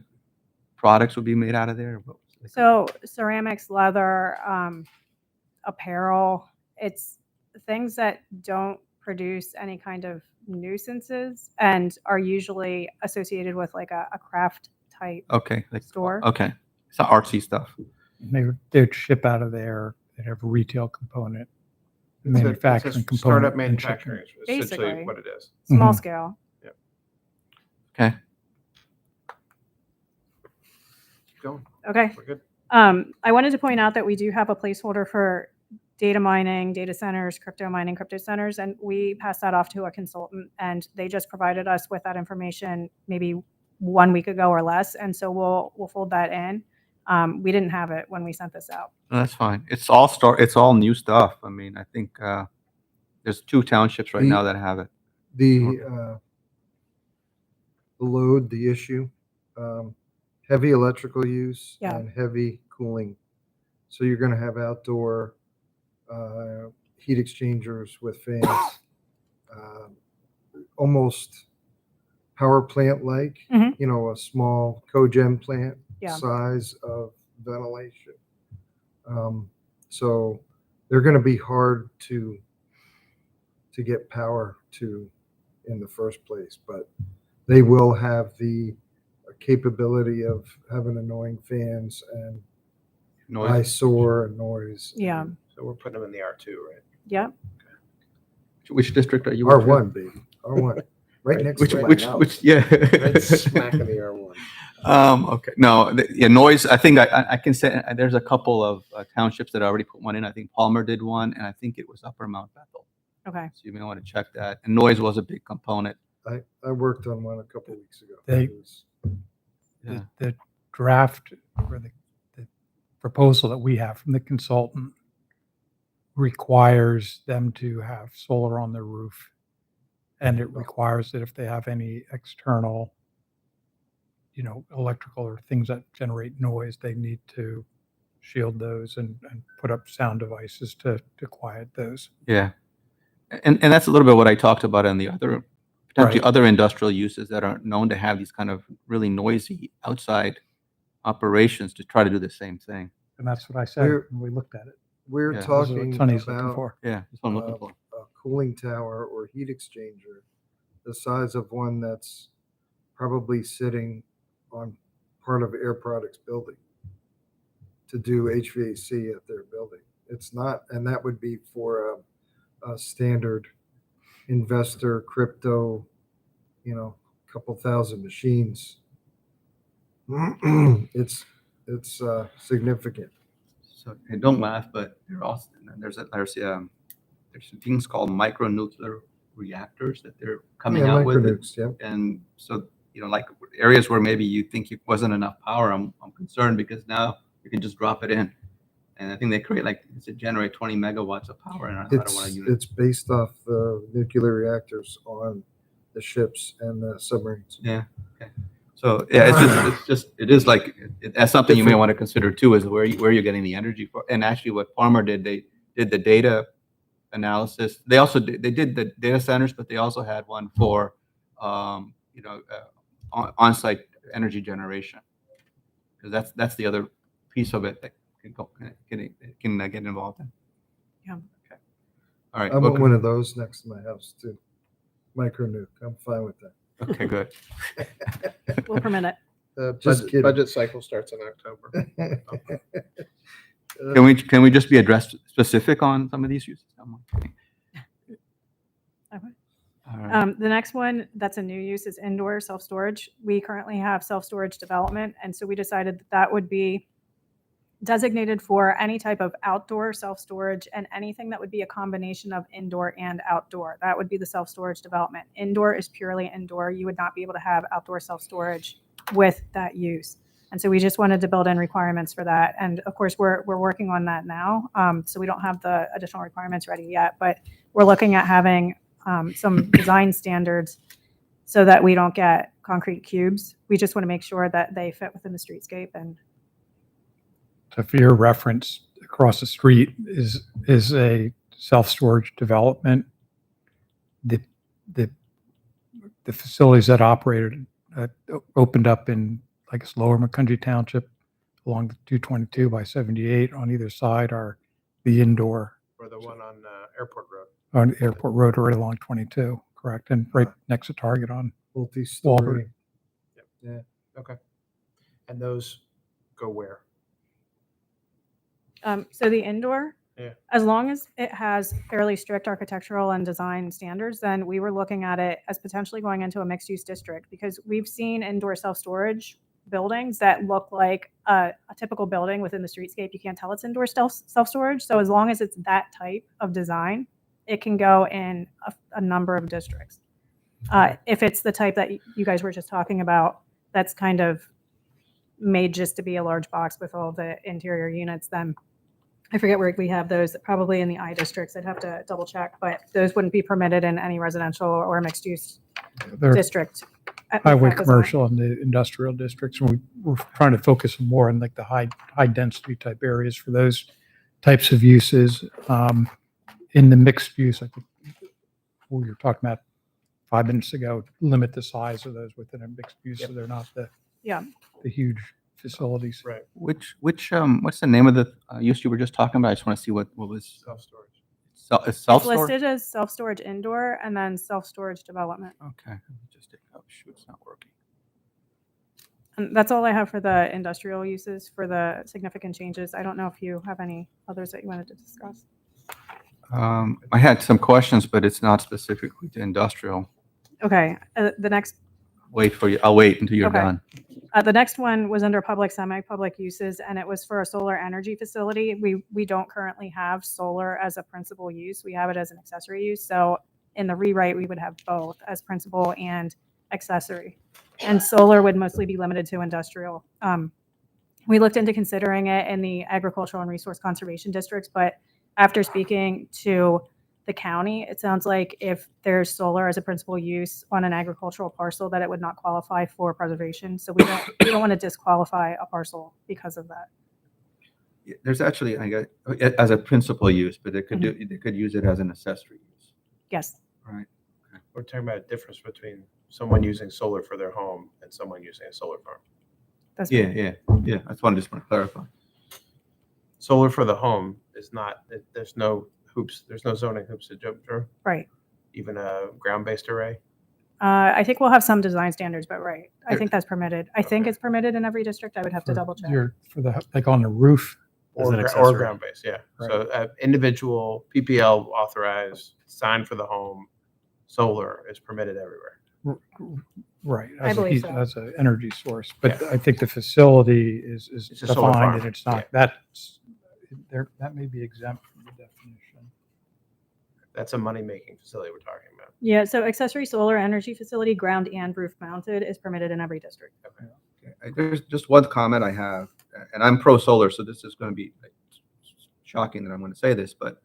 [SPEAKER 5] products would be made out of there?
[SPEAKER 4] So ceramics, leather, apparel, it's things that don't produce any kind of nuisances and are usually associated with like a craft type
[SPEAKER 5] Okay, like,
[SPEAKER 4] store.
[SPEAKER 5] okay, it's not artsy stuff.
[SPEAKER 3] They'd ship out of there. They'd have a retail component,
[SPEAKER 1] It's a
[SPEAKER 3] manufacturing component.
[SPEAKER 1] startup
[SPEAKER 3] and
[SPEAKER 1] manufacturing is essentially
[SPEAKER 4] Basically.
[SPEAKER 1] what it is.
[SPEAKER 4] Small
[SPEAKER 3] Mhm.
[SPEAKER 4] scale.
[SPEAKER 5] Okay,
[SPEAKER 1] Keep going.
[SPEAKER 4] Okay.
[SPEAKER 1] We're good.
[SPEAKER 4] I wanted to point out that we do have a placeholder for data mining, data centers, crypto mining, crypto centers, and we passed that off to a consultant, and they just provided us with that information maybe 1 week ago or less, and so we'll fold that in. We didn't have it when we sent this out.
[SPEAKER 5] no, that's fine. It's all new stuff. I mean, I think There's 2 townships right now that have it.
[SPEAKER 2] The load, the issue, heavy electrical use
[SPEAKER 4] Yeah.
[SPEAKER 2] and heavy cooling. So you're going to have outdoor heat exchangers with fans, almost power plant like,
[SPEAKER 4] Mhm.
[SPEAKER 2] a small cogen plant
[SPEAKER 4] Yeah.
[SPEAKER 2] size of ventilation. So they're going to be hard to get power to in the first place, but they will have the capability of having annoying fans and
[SPEAKER 5] Noise.
[SPEAKER 2] eyesore and noise.
[SPEAKER 4] Yeah.
[SPEAKER 1] So we're putting them in the R2, right?
[SPEAKER 4] Yeah.
[SPEAKER 5] Which district are you?
[SPEAKER 2] R1, baby, R1, right next
[SPEAKER 5] Which,
[SPEAKER 2] to my
[SPEAKER 5] which,
[SPEAKER 2] house.
[SPEAKER 5] which, yeah.
[SPEAKER 1] Right smack in the R1.
[SPEAKER 5] Okay, no, yeah, noise, I think I can say, there's a couple of townships that already put one in. I think Palmer did one, and I think it was Upper Mount Bethel.
[SPEAKER 4] Okay.
[SPEAKER 5] So you may want to check that. And noise was a big component.
[SPEAKER 2] I worked on one a couple weeks ago.
[SPEAKER 3] They-
[SPEAKER 2] It was-
[SPEAKER 5] Yeah.
[SPEAKER 3] The draft or the proposal that we have from the consultant requires them to have solar on their roof. And it requires that if they have any external, electrical or things that generate noise, they need to shield those and put up sound devices to quiet those.
[SPEAKER 5] Yeah. And that's a little bit what I talked about in the potentially
[SPEAKER 3] Right.
[SPEAKER 5] other industrial uses that are known to have these kind of really noisy outside operations to try to do the same thing.
[SPEAKER 3] And that's what I said
[SPEAKER 2] We're-
[SPEAKER 3] when we looked at it.
[SPEAKER 2] We're
[SPEAKER 5] Yeah.
[SPEAKER 3] Those are
[SPEAKER 2] talking
[SPEAKER 3] what Tony's looking
[SPEAKER 2] about
[SPEAKER 3] for.
[SPEAKER 5] Yeah, that's what I'm looking for.
[SPEAKER 2] a cooling tower or heat exchanger, the size of one that's probably sitting on part of Air Products building to do HVAC at their building. It's not, and that would be for a standard investor crypto, couple thousand machines. It's significant.
[SPEAKER 5] So, and don't laugh, but there's things called micronuclear reactors that they're coming
[SPEAKER 2] Yeah,
[SPEAKER 5] out with.
[SPEAKER 2] micronukes, yeah.
[SPEAKER 5] And so, like areas where maybe you think it wasn't enough power, I'm concerned because now you can just drop it in. And I think they create generate 20 megawatts of power in a unit.
[SPEAKER 2] It's based off the nuclear reactors on the ships and the submarines.
[SPEAKER 5] Yeah. Okay. So yeah, that's something you may want to consider too, is where you're getting the energy for. And actually, what Palmer did, they did the data analysis. They also did the data centers, but they also had one for on-site energy generation, because that's the other piece of it that can get involved in.
[SPEAKER 4] Yeah.
[SPEAKER 5] Okay. All right.
[SPEAKER 2] I want one of those next to my house too. Micronuke. I'm fine with that.
[SPEAKER 5] Okay, good.
[SPEAKER 4] We'll permit it.
[SPEAKER 1] The
[SPEAKER 2] Just
[SPEAKER 1] budget,
[SPEAKER 2] kidding.
[SPEAKER 1] budget cycle starts in October.
[SPEAKER 5] Can we just be addressed specific on some of these uses? I'm kidding.
[SPEAKER 4] Okay.
[SPEAKER 5] All right.
[SPEAKER 4] The next one that's a new use is indoor self-storage. We currently have self-storage development, and so we decided that would be designated for any type of outdoor self-storage and anything that would be a combination of indoor and outdoor. That would be the self-storage development. Indoor is purely indoor. You would not be able to have outdoor self-storage with that use. And so we just wanted to build in requirements for that. And of course, we're working on that now. So we don't have the additional requirements ready yet, but we're looking at having some design standards so that we don't get concrete cubes. We just want to make sure that they fit within the streetscape. And
[SPEAKER 3] So for your reference, across the street is a self-storage development. The facilities that operated opened up in, I guess, Lower McCundry Township along the 222 by 78 on either side are the indoor
[SPEAKER 1] Or the one on Airport Road.
[SPEAKER 3] on Airport Road right along 22, correct? And right next to Target on
[SPEAKER 2] Multi-story.
[SPEAKER 1] Okay. And those go where?
[SPEAKER 4] so the indoor,
[SPEAKER 1] Yeah.
[SPEAKER 4] as long as it has fairly strict architectural and design standards, then we were looking at it as potentially going into a mixed-use district, because we've seen indoor self-storage buildings that look like a typical building within the streetscape. You can't tell it's indoor self-storage. So as long as it's that type of design, it can go in a number of districts. If it's the type that you guys were just talking about, that's kind of made just to be a large box with all the interior units, then I forget where we have those, probably in the I districts. I'd have to double check, but those wouldn't be permitted in any residential or mixed use
[SPEAKER 3] They're
[SPEAKER 4] district. with
[SPEAKER 3] highway,
[SPEAKER 4] that design.
[SPEAKER 3] commercial, and the industrial districts. And we're trying to focus more on like the high density type areas for those types of uses. In the mixed use, I think we were talking about 5 minutes ago, limit the size of those within a mixed use, so they're not the
[SPEAKER 4] Yeah.
[SPEAKER 3] the huge facilities.
[SPEAKER 1] Right.
[SPEAKER 5] What's the name of the use you were just talking about? I just want to see what was
[SPEAKER 1] Self-storage.
[SPEAKER 5] it's
[SPEAKER 4] It's
[SPEAKER 5] self-storage?
[SPEAKER 4] listed as self-storage indoor and then self-storage development.
[SPEAKER 5] Okay, let me just take, oh shoot, it's not working.
[SPEAKER 4] And that's all I have for the industrial uses for the significant changes. I don't know if you have any others that you wanted to discuss.
[SPEAKER 5] I had some questions, but it's not specifically to industrial.
[SPEAKER 4] Okay, the next
[SPEAKER 5] Wait for you. I'll wait until you're
[SPEAKER 4] Okay.
[SPEAKER 5] done.
[SPEAKER 4] The next one was under public, semi-public uses, and it was for a solar energy facility. We don't currently have solar as a principal use. We have it as an accessory use. So in the rewrite, we would have both as principal and accessory. And solar would mostly be limited to industrial. We looked into considering it in the agricultural and resource conservation districts, but after speaking to the county, it sounds like if there's solar as a principal use on an agricultural parcel, that it would not qualify for preservation. So we don't want to disqualify a parcel because of that.
[SPEAKER 5] There's actually, I guess, as a principal use, but they could they could use it as an accessory use.
[SPEAKER 4] Yes.
[SPEAKER 5] Right.
[SPEAKER 1] We're talking about a difference between someone using solar for their home and someone using a solar farm.
[SPEAKER 4] That's
[SPEAKER 5] Yeah. That's what I just want to clarify.
[SPEAKER 1] Solar for the home is not, there's no hoops, there's no zoning hoops to jump through,
[SPEAKER 4] right.
[SPEAKER 1] even a ground-based array.
[SPEAKER 4] I think we'll have some design standards, but right. I think that's permitted. I think
[SPEAKER 1] Okay.
[SPEAKER 4] it's permitted in every district. I would have to double check.
[SPEAKER 3] For the, like on the roof.
[SPEAKER 6] As an
[SPEAKER 1] Or
[SPEAKER 6] accessory.
[SPEAKER 1] ground-based, yeah. So individual PPL authorized, signed for the home, solar is permitted everywhere.
[SPEAKER 3] Right.
[SPEAKER 4] I believe so.
[SPEAKER 3] As an energy source. But I think the facility is
[SPEAKER 1] It's a solar
[SPEAKER 3] defined
[SPEAKER 1] farm,
[SPEAKER 3] and it's not, that may be exempt from the definition.
[SPEAKER 1] That's a money-making facility we're talking about.
[SPEAKER 4] Yeah. So accessory solar energy facility, ground and roof mounted, is permitted in every district.
[SPEAKER 5] Okay. There's just one comment I have, and I'm pro solar, so this is going to be shocking that I'm going to say this, but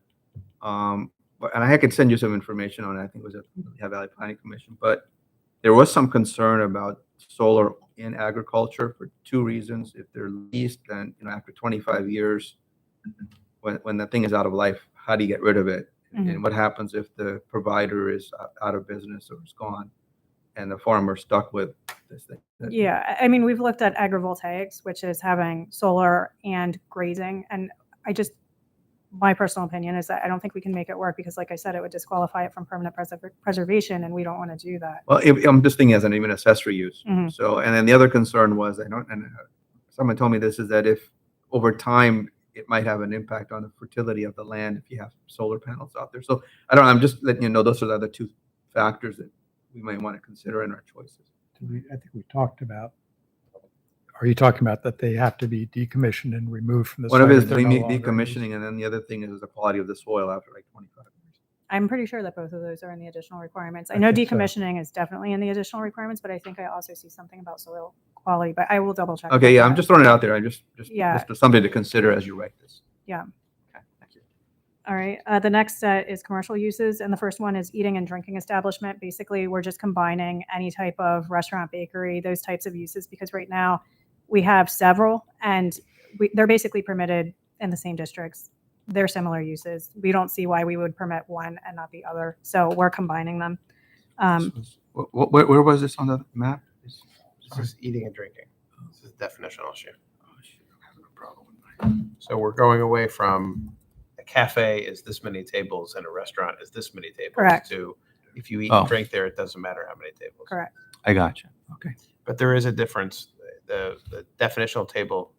[SPEAKER 5] and I could send you some information on it. I think it was at the Lehigh Valley Planning Commission, but there was some concern about solar in agriculture for two reasons. If they're leased, then after 25 years, when the thing is out of life, how do you get rid of it? And what happens if the provider is out of business or is gone, and the farmer stuck with this thing?
[SPEAKER 4] Yeah. I mean, we've looked at agrivoltaics, which is having solar and grazing. And my personal opinion is that I don't think we can make it work because, like I said, it would disqualify it from permanent preservation, and we don't want to do that.
[SPEAKER 5] Well, I'm just thinking as an even accessory use.
[SPEAKER 4] Mhm.
[SPEAKER 5] So, and then the other concern was, someone told me this, is that if over time it might have an impact on the fertility of the land if you have solar panels out there. So I don't know, I'm just letting you know those are the other two factors that we might want to consider in our choices.
[SPEAKER 3] I think we talked about, are you talking about that they have to be decommissioned and removed from the site?
[SPEAKER 5] One of it is
[SPEAKER 3] if they're no longer
[SPEAKER 5] decommissioning, and then the other thing is the quality of the soil after like 25 years.
[SPEAKER 4] I'm pretty sure that both of those are in the additional requirements. I know
[SPEAKER 3] think so.
[SPEAKER 4] decommissioning is definitely in the additional requirements, but I think I also see something about soil quality, but I will double check.
[SPEAKER 5] Okay,
[SPEAKER 4] about
[SPEAKER 5] yeah, I'm
[SPEAKER 4] that.
[SPEAKER 5] just throwing it out there. I just
[SPEAKER 4] Yeah.
[SPEAKER 5] something to consider as you write this.
[SPEAKER 4] Yeah.
[SPEAKER 5] Okay, thank you.
[SPEAKER 4] All right. The next set is commercial uses, and the first one is eating and drinking establishment. Basically, we're just combining any type of restaurant, bakery, those types of uses, because right now we have several, and they're basically permitted in the same districts. They're similar uses. We don't see why we would permit one and not the other, so we're combining them.
[SPEAKER 5] Where was this on the map?
[SPEAKER 1] This is eating and drinking. This is a definitional issue.
[SPEAKER 5] Oh, shit, I'm having a problem with
[SPEAKER 1] So we're going away from a cafe is this many tables and a restaurant is this many tables.
[SPEAKER 4] Correct.
[SPEAKER 1] To if you eat
[SPEAKER 5] Oh.
[SPEAKER 1] and drink there, it doesn't matter how many tables.
[SPEAKER 4] Correct.
[SPEAKER 5] I got you. Okay.
[SPEAKER 1] But there is a difference. The definitional table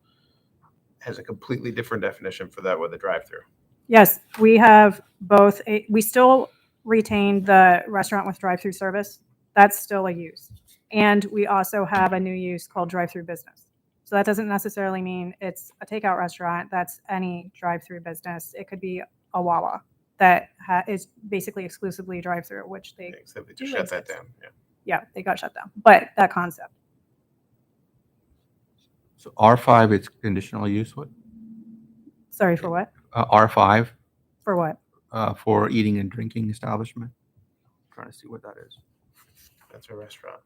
[SPEAKER 1] has a completely different definition for that with a drive-through.
[SPEAKER 4] Yes, we have both. We still retain the restaurant with drive-through service. That's still a use. And we also have a new use called drive-through business. So that doesn't necessarily mean it's a takeout restaurant. That's any drive-through business. It could be a Wawa that is basically exclusively drive-through, which they,
[SPEAKER 1] Except they
[SPEAKER 4] do
[SPEAKER 1] just shut that
[SPEAKER 4] exist.
[SPEAKER 1] down. Yeah.
[SPEAKER 4] yeah, they got shut down. But that concept.
[SPEAKER 5] So R5, it's conditional use. What?
[SPEAKER 4] Sorry for what?
[SPEAKER 5] R5
[SPEAKER 4] For what?
[SPEAKER 5] for eating and drinking establishment. Trying to see what that is.
[SPEAKER 1] That's a restaurant.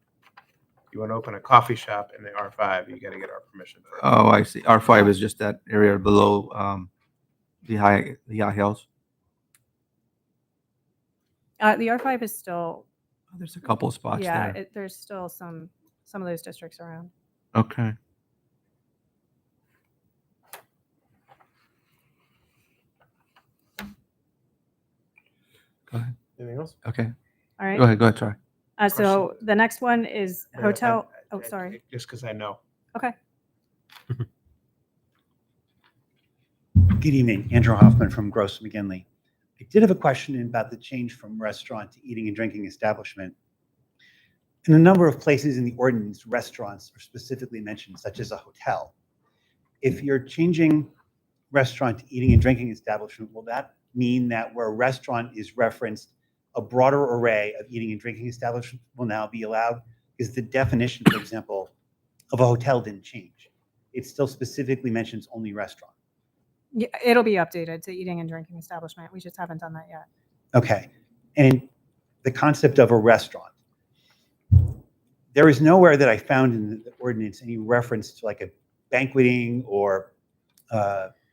[SPEAKER 1] You want to open a coffee shop in the R5, you got to get our permission first.
[SPEAKER 5] Oh, I see. R5 is just that area below the high hills.
[SPEAKER 4] The R5 is still,
[SPEAKER 5] There's a couple spots
[SPEAKER 4] yeah,
[SPEAKER 5] there.
[SPEAKER 4] there's still some of those districts around.
[SPEAKER 5] Okay. Go ahead.
[SPEAKER 1] Anything else?
[SPEAKER 5] Okay.
[SPEAKER 4] All right.
[SPEAKER 5] Go ahead. Sorry.
[SPEAKER 4] So the next one is hotel. Oh, sorry.
[SPEAKER 1] Just because I know.
[SPEAKER 4] Okay.
[SPEAKER 8] Good evening, Andrew Hoffman from Gross McGinley. I did have a question about the change from restaurant to eating and drinking establishment. In a number of places in the ordinance, restaurants are specifically mentioned, such as a hotel. If you're changing restaurant to eating and drinking establishment, will that mean that where a restaurant is referenced, a broader array of eating and drinking establishments will now be allowed? Because the definition, for example, of a hotel didn't change. It still specifically mentions only restaurant.
[SPEAKER 4] Yeah, it'll be updated to eating and drinking establishment. We just haven't done that yet.
[SPEAKER 8] Okay. And the concept of a restaurant. There is nowhere that I found in the ordinance any reference to like a banqueting or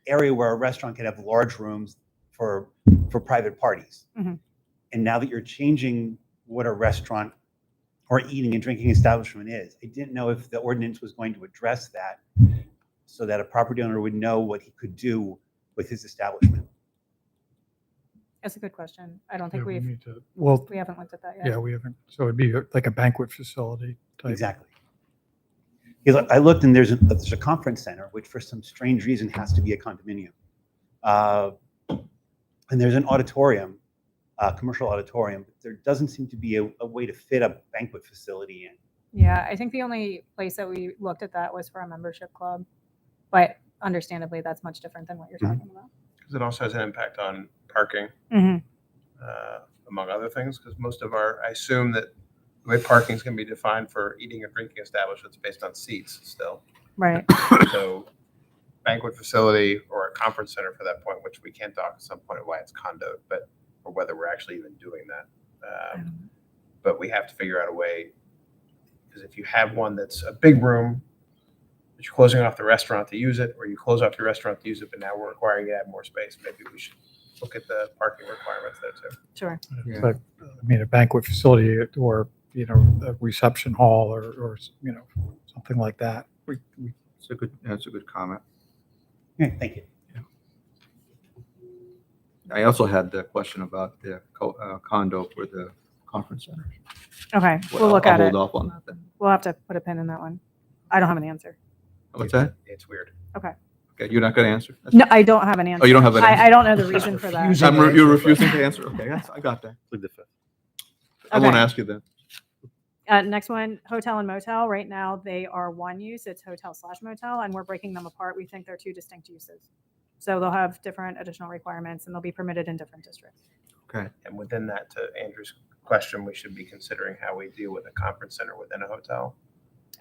[SPEAKER 8] area where a restaurant could have large rooms for private parties.
[SPEAKER 4] Mhm.
[SPEAKER 8] And now that you're changing what a restaurant or eating and drinking establishment is, I didn't know if the ordinance was going to address that so that a property owner would know what he could do with his establishment.
[SPEAKER 4] That's a good question. I don't
[SPEAKER 3] Yeah,
[SPEAKER 4] think
[SPEAKER 3] we
[SPEAKER 4] we
[SPEAKER 3] need to, well,
[SPEAKER 4] haven't looked at that yet.
[SPEAKER 3] yeah, we haven't, so it'd be like a banquet facility type.
[SPEAKER 8] Exactly. Because I looked and there's a conference center, which for some strange reason has to be a condominium. And there's an auditorium, commercial auditorium, but there doesn't seem to be a way to fit a banquet facility in.
[SPEAKER 4] Yeah, I think the only place that we looked at that was for a membership club, but understandably, that's much different than what you're
[SPEAKER 8] Mhm.
[SPEAKER 4] talking about.
[SPEAKER 1] Because it also has an impact on parking,
[SPEAKER 4] Mhm.
[SPEAKER 1] among other things. Because most of I assume that the way parking is going to be defined for eating and drinking establishments based on seats still.
[SPEAKER 4] Right.
[SPEAKER 1] So banquet facility or a conference center for that point, which we can talk at some point why it's condoed, but or whether we're actually even doing that. But we have to figure out a way, because if you have one that's a big room, but you're closing off the restaurant to use it, or you close off your restaurant to use it, but now we're requiring you to have more space, maybe we should look at the parking requirements there too.
[SPEAKER 4] Sure.
[SPEAKER 5] Yeah.
[SPEAKER 3] But, I mean, a banquet facility or, a reception hall or, something like that.
[SPEAKER 5] That's a good comment.
[SPEAKER 8] Okay, thank you.
[SPEAKER 5] I also had the question about the condo for the conference center.
[SPEAKER 4] Okay, we'll look at
[SPEAKER 5] I'll
[SPEAKER 4] it.
[SPEAKER 5] hold off on that then.
[SPEAKER 4] We'll have to put a pin in that one. I don't have an answer.
[SPEAKER 5] What's that?
[SPEAKER 1] It's weird.
[SPEAKER 5] Okay, you're not going to answer? That's-
[SPEAKER 4] No, I don't have an answer.
[SPEAKER 5] Oh, you don't have an answer?
[SPEAKER 4] I don't know the reason for that.
[SPEAKER 1] Refusing.
[SPEAKER 5] You're refusing to answer? Okay, I got that.
[SPEAKER 6] Plead the fifth.
[SPEAKER 5] I won't
[SPEAKER 4] Okay.
[SPEAKER 5] ask you then.
[SPEAKER 4] Next one, hotel and motel. Right now, they are one use. It's hotel/motel, and we're breaking them apart. We think they're two distinct uses. So they'll have different additional requirements, and they'll be permitted in different districts.
[SPEAKER 5] Okay.
[SPEAKER 1] And within that, to Andrew's question, we should be considering how we deal with a conference center within a hotel.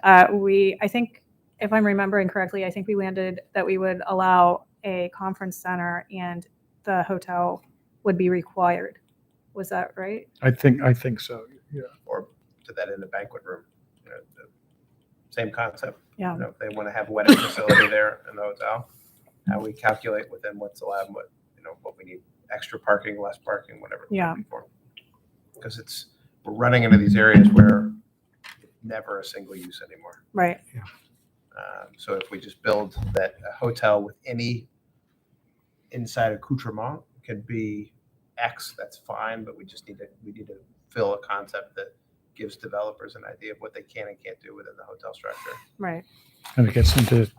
[SPEAKER 4] I think, if I'm remembering correctly, I think we landed that we would allow a conference center and the hotel would be required. Was that right?
[SPEAKER 3] I think so, yeah.
[SPEAKER 1] Or to that in the banquet room. The same concept.
[SPEAKER 4] Yeah.
[SPEAKER 1] If they want to have a wedding facility there in the hotel, how we calculate within what's allowed, and what we need, extra parking, less parking, whatever.
[SPEAKER 4] Yeah.
[SPEAKER 1] Because we're running into these areas where it's never a single use anymore.
[SPEAKER 4] Right.
[SPEAKER 1] So if we just build that a hotel with any inside accoutrement could be X, that's fine, but we need to fill a concept that gives developers an idea of what they can and can't do within the hotel structure.
[SPEAKER 4] Right.
[SPEAKER 3] And it gets into,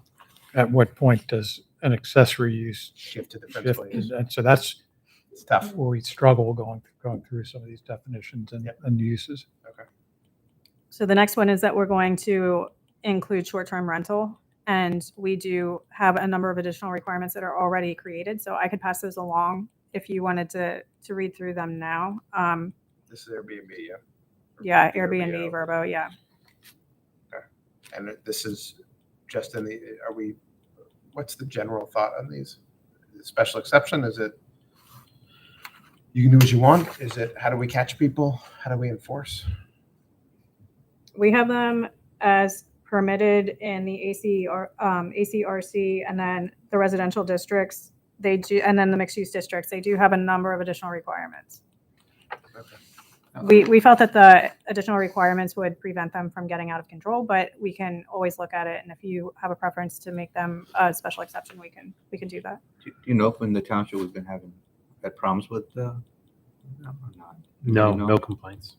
[SPEAKER 3] at what point does an accessory use
[SPEAKER 1] Shift to the
[SPEAKER 3] shift?
[SPEAKER 1] principal use.
[SPEAKER 3] And so that's
[SPEAKER 1] It's tough.
[SPEAKER 3] where we struggle going through some of these definitions
[SPEAKER 1] Yep.
[SPEAKER 3] and uses.
[SPEAKER 1] Okay.
[SPEAKER 4] So the next one is that we're going to include short-term rental, and we do have a number of additional requirements that are already created. So I could pass those along if you wanted to read through them now.
[SPEAKER 1] This is Airbnb, yeah.
[SPEAKER 4] Yeah,
[SPEAKER 1] VRBO.
[SPEAKER 4] Airbnb, Verbo, yeah.
[SPEAKER 1] And this is just what's the general thought on these? special exception? Is it you can do what you want? Is it how do we catch people? How do we enforce?
[SPEAKER 4] We have them as permitted in the ACRC, and then the residential districts, they do, and then the mixed-use districts, they do have a number of additional requirements. We felt that the additional requirements would prevent them from getting out of control, but we can always look at it, and if you have a preference to make them a special exception, we can do that.
[SPEAKER 5] Do you know if in the township we've been had problems with or not?
[SPEAKER 6] No,
[SPEAKER 5] You know?
[SPEAKER 6] no complaints.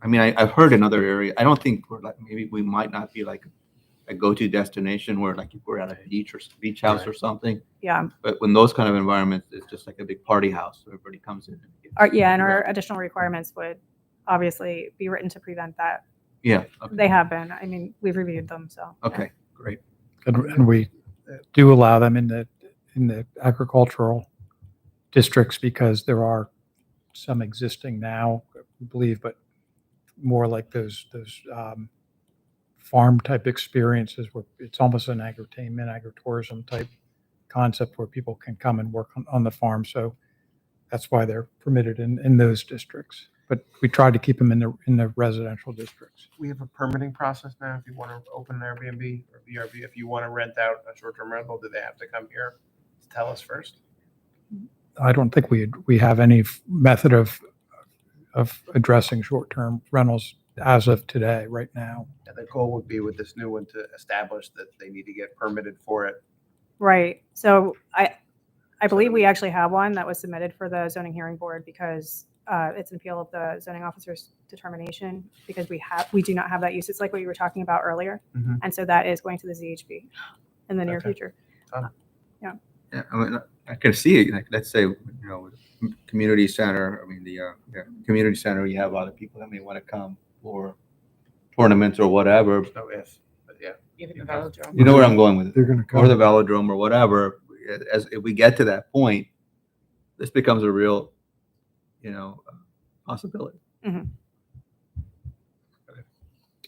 [SPEAKER 5] I mean, I've heard in other areas, I don't think we're like, maybe we might not be like a go-to destination where like if we're at a beach or beach house or something.
[SPEAKER 4] Yeah,
[SPEAKER 5] But when those kind of environments, it's just like a big party house. So everybody comes in. And gets
[SPEAKER 4] and our
[SPEAKER 5] around.
[SPEAKER 4] additional requirements would obviously be written to prevent that.
[SPEAKER 5] Yeah. Okay.
[SPEAKER 4] They have been, I mean, we've reviewed them, so. yeah.
[SPEAKER 5] Okay. Great.
[SPEAKER 3] And we do allow them in the agricultural districts because there are some existing now, I believe, but more like those farm type experiences where it's almost an agritourism type concept where people can come and work on the farm. So that's why they're permitted in those districts. But we try to keep them in the residential districts.
[SPEAKER 1] We have a permitting process now. If you want to open an Airbnb or VRB, if you want to rent out a short-term rental, do they have to come here to tell us first?
[SPEAKER 3] I don't think we have any method of addressing short-term rentals as of today, right now.
[SPEAKER 1] And the goal would be with this new one to establish that they need to get permitted for it.
[SPEAKER 4] Right. So I believe we actually have one that was submitted for the zoning hearing board because it's an appeal of the zoning officer's determination because we do not have that use. It's like what you were talking about earlier.
[SPEAKER 1] Mhm.
[SPEAKER 4] And so that is going to the ZHB in the near
[SPEAKER 1] Okay.
[SPEAKER 4] future.
[SPEAKER 5] Yeah. I mean, I can see, like, let's say, community center. I mean, the community center, you have other people that may want to come for tournaments or whatever.
[SPEAKER 1] There's no if, but yeah.
[SPEAKER 5] You know where I'm going with it.
[SPEAKER 2] They're gonna
[SPEAKER 5] Or the
[SPEAKER 2] come.
[SPEAKER 5] velodrome or whatever. If we get to that point, this becomes a real, possibility.
[SPEAKER 4] All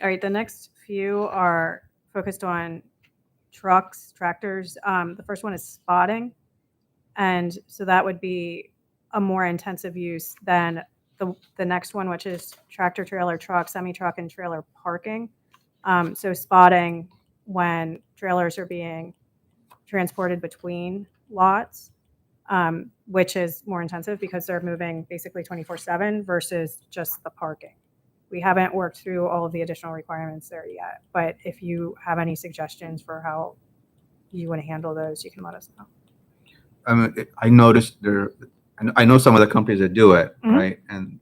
[SPEAKER 4] right. The next few are focused on trucks, tractors. The first one is spotting. And so that would be a more intensive use than the next one, which is tractor, trailer, truck, semi-truck, and trailer parking. So spotting when trailers are being transported between lots, which is more intensive because they're moving basically 24/7 versus just the parking. We haven't worked through all of the additional requirements there yet, but if you have any suggestions for how you want to handle those, you can let us know.
[SPEAKER 5] I mean, I noticed I know some of the companies that do it,
[SPEAKER 4] Mhm.
[SPEAKER 5] right? And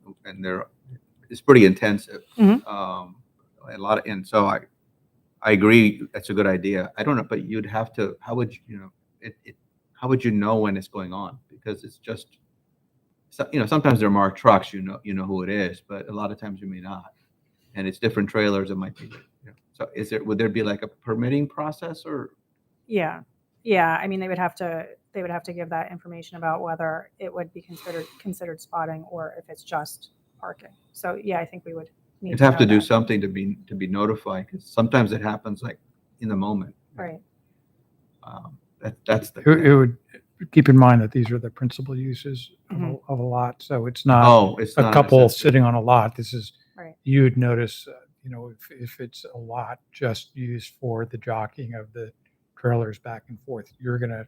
[SPEAKER 5] it's pretty intensive.
[SPEAKER 4] Mhm.
[SPEAKER 5] A lot and so I agree that's a good idea. I don't know, but you'd have to, how would how would you know when it's going on? Because it's just, sometimes they're marked trucks, you know who it is, but a lot of times you may not. And it's different trailers, it might be, so would there be like a permitting process or?
[SPEAKER 4] Yeah. I mean, they would have to give that information about whether it would be considered spotting or if it's just parking. So yeah, I think we would need
[SPEAKER 5] You'd have to
[SPEAKER 4] know
[SPEAKER 5] do
[SPEAKER 4] that.
[SPEAKER 5] something to be notified, because sometimes it happens like in the moment.
[SPEAKER 4] Right.
[SPEAKER 5] That's
[SPEAKER 3] It would keep in mind that these are the principal uses
[SPEAKER 4] Mhm.
[SPEAKER 3] of a lot. So it's not
[SPEAKER 5] it's
[SPEAKER 3] a
[SPEAKER 5] not
[SPEAKER 3] couple
[SPEAKER 5] necessary.
[SPEAKER 3] sitting on a lot. This is,
[SPEAKER 4] Right.
[SPEAKER 3] you would notice, if it's a lot just used for the jockeying of the trailers back and forth, you're gonna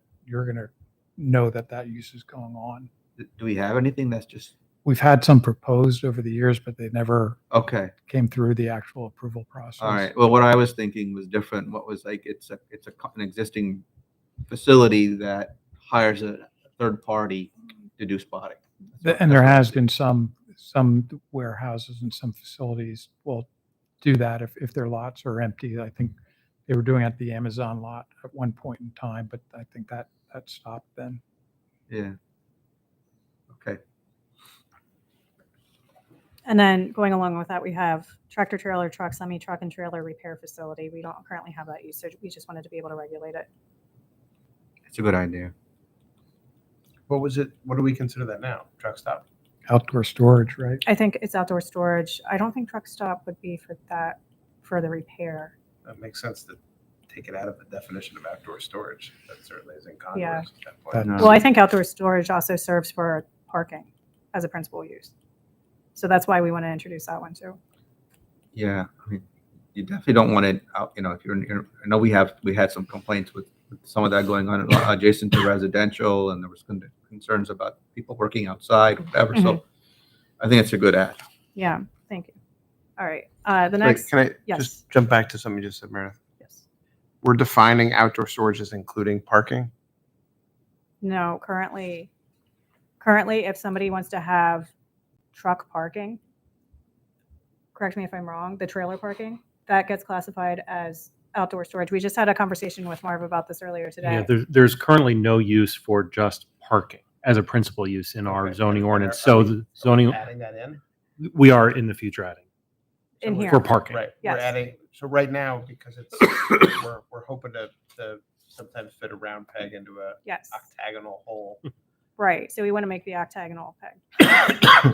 [SPEAKER 3] know that use is going on.
[SPEAKER 5] Do we have anything that's just,
[SPEAKER 3] We've had some proposed over the years, but they never
[SPEAKER 5] okay,
[SPEAKER 3] came through the actual approval process.
[SPEAKER 5] all right. Well, what I was thinking was different. What was like, it's an existing facility that hires a third party to do spotting.
[SPEAKER 3] And there has been some warehouses and some facilities will do that if their lots are empty. I think they were doing it at the Amazon lot at one point in time, but I think that stopped then.
[SPEAKER 5] Yeah. Okay.
[SPEAKER 4] And then going along with that, we have tractor, trailer, truck, semi-truck, and trailer repair facility. We don't currently have that usage. We just wanted to be able to regulate it.
[SPEAKER 5] It's a good idea.
[SPEAKER 1] What was it? What do we consider that now? Truck stop?
[SPEAKER 3] Outdoor storage, right?
[SPEAKER 4] I think it's outdoor storage. I don't think truck stop would be for that, for the repair.
[SPEAKER 1] That makes sense that take it out of the definition of outdoor storage. That certainly is incongruous
[SPEAKER 4] Yeah.
[SPEAKER 1] at that point.
[SPEAKER 5] No.
[SPEAKER 4] Well, I think outdoor storage also serves for parking as a principal use. So that's why we want to introduce that one too.
[SPEAKER 5] Yeah, I mean, you definitely don't want it out, you know, if you're, I know we had some complaints with some of that going on adjacent to residential, and there was concerns about people working outside or whatever, so I think it's a good add.
[SPEAKER 4] Yeah, thank you. All right, the
[SPEAKER 1] Wait,
[SPEAKER 4] next,
[SPEAKER 1] can I
[SPEAKER 4] yes.
[SPEAKER 1] just jump back to something you just said, Meredith?
[SPEAKER 4] yes.
[SPEAKER 1] We're defining outdoor storage as including parking?
[SPEAKER 4] No, currently, if somebody wants to have truck parking, correct me if I'm wrong, the trailer parking, that gets classified as outdoor storage. We just had a conversation with Marv about this earlier
[SPEAKER 6] Yeah,
[SPEAKER 4] today.
[SPEAKER 6] there's currently no use for just parking as a principal use in our
[SPEAKER 1] Okay.
[SPEAKER 6] zoning ordinance.
[SPEAKER 1] Are
[SPEAKER 6] So
[SPEAKER 1] we-
[SPEAKER 6] the zoning,
[SPEAKER 1] Adding that in?
[SPEAKER 6] we are in the future adding
[SPEAKER 4] In
[SPEAKER 1] we're-
[SPEAKER 4] here.
[SPEAKER 6] for parking.
[SPEAKER 1] Right,
[SPEAKER 4] Yes.
[SPEAKER 1] we're adding, so right now, because it's, we're hoping to sometimes fit a round peg into a
[SPEAKER 4] Yes,
[SPEAKER 1] octagonal hole.
[SPEAKER 4] right. So we want to make the octagonal peg.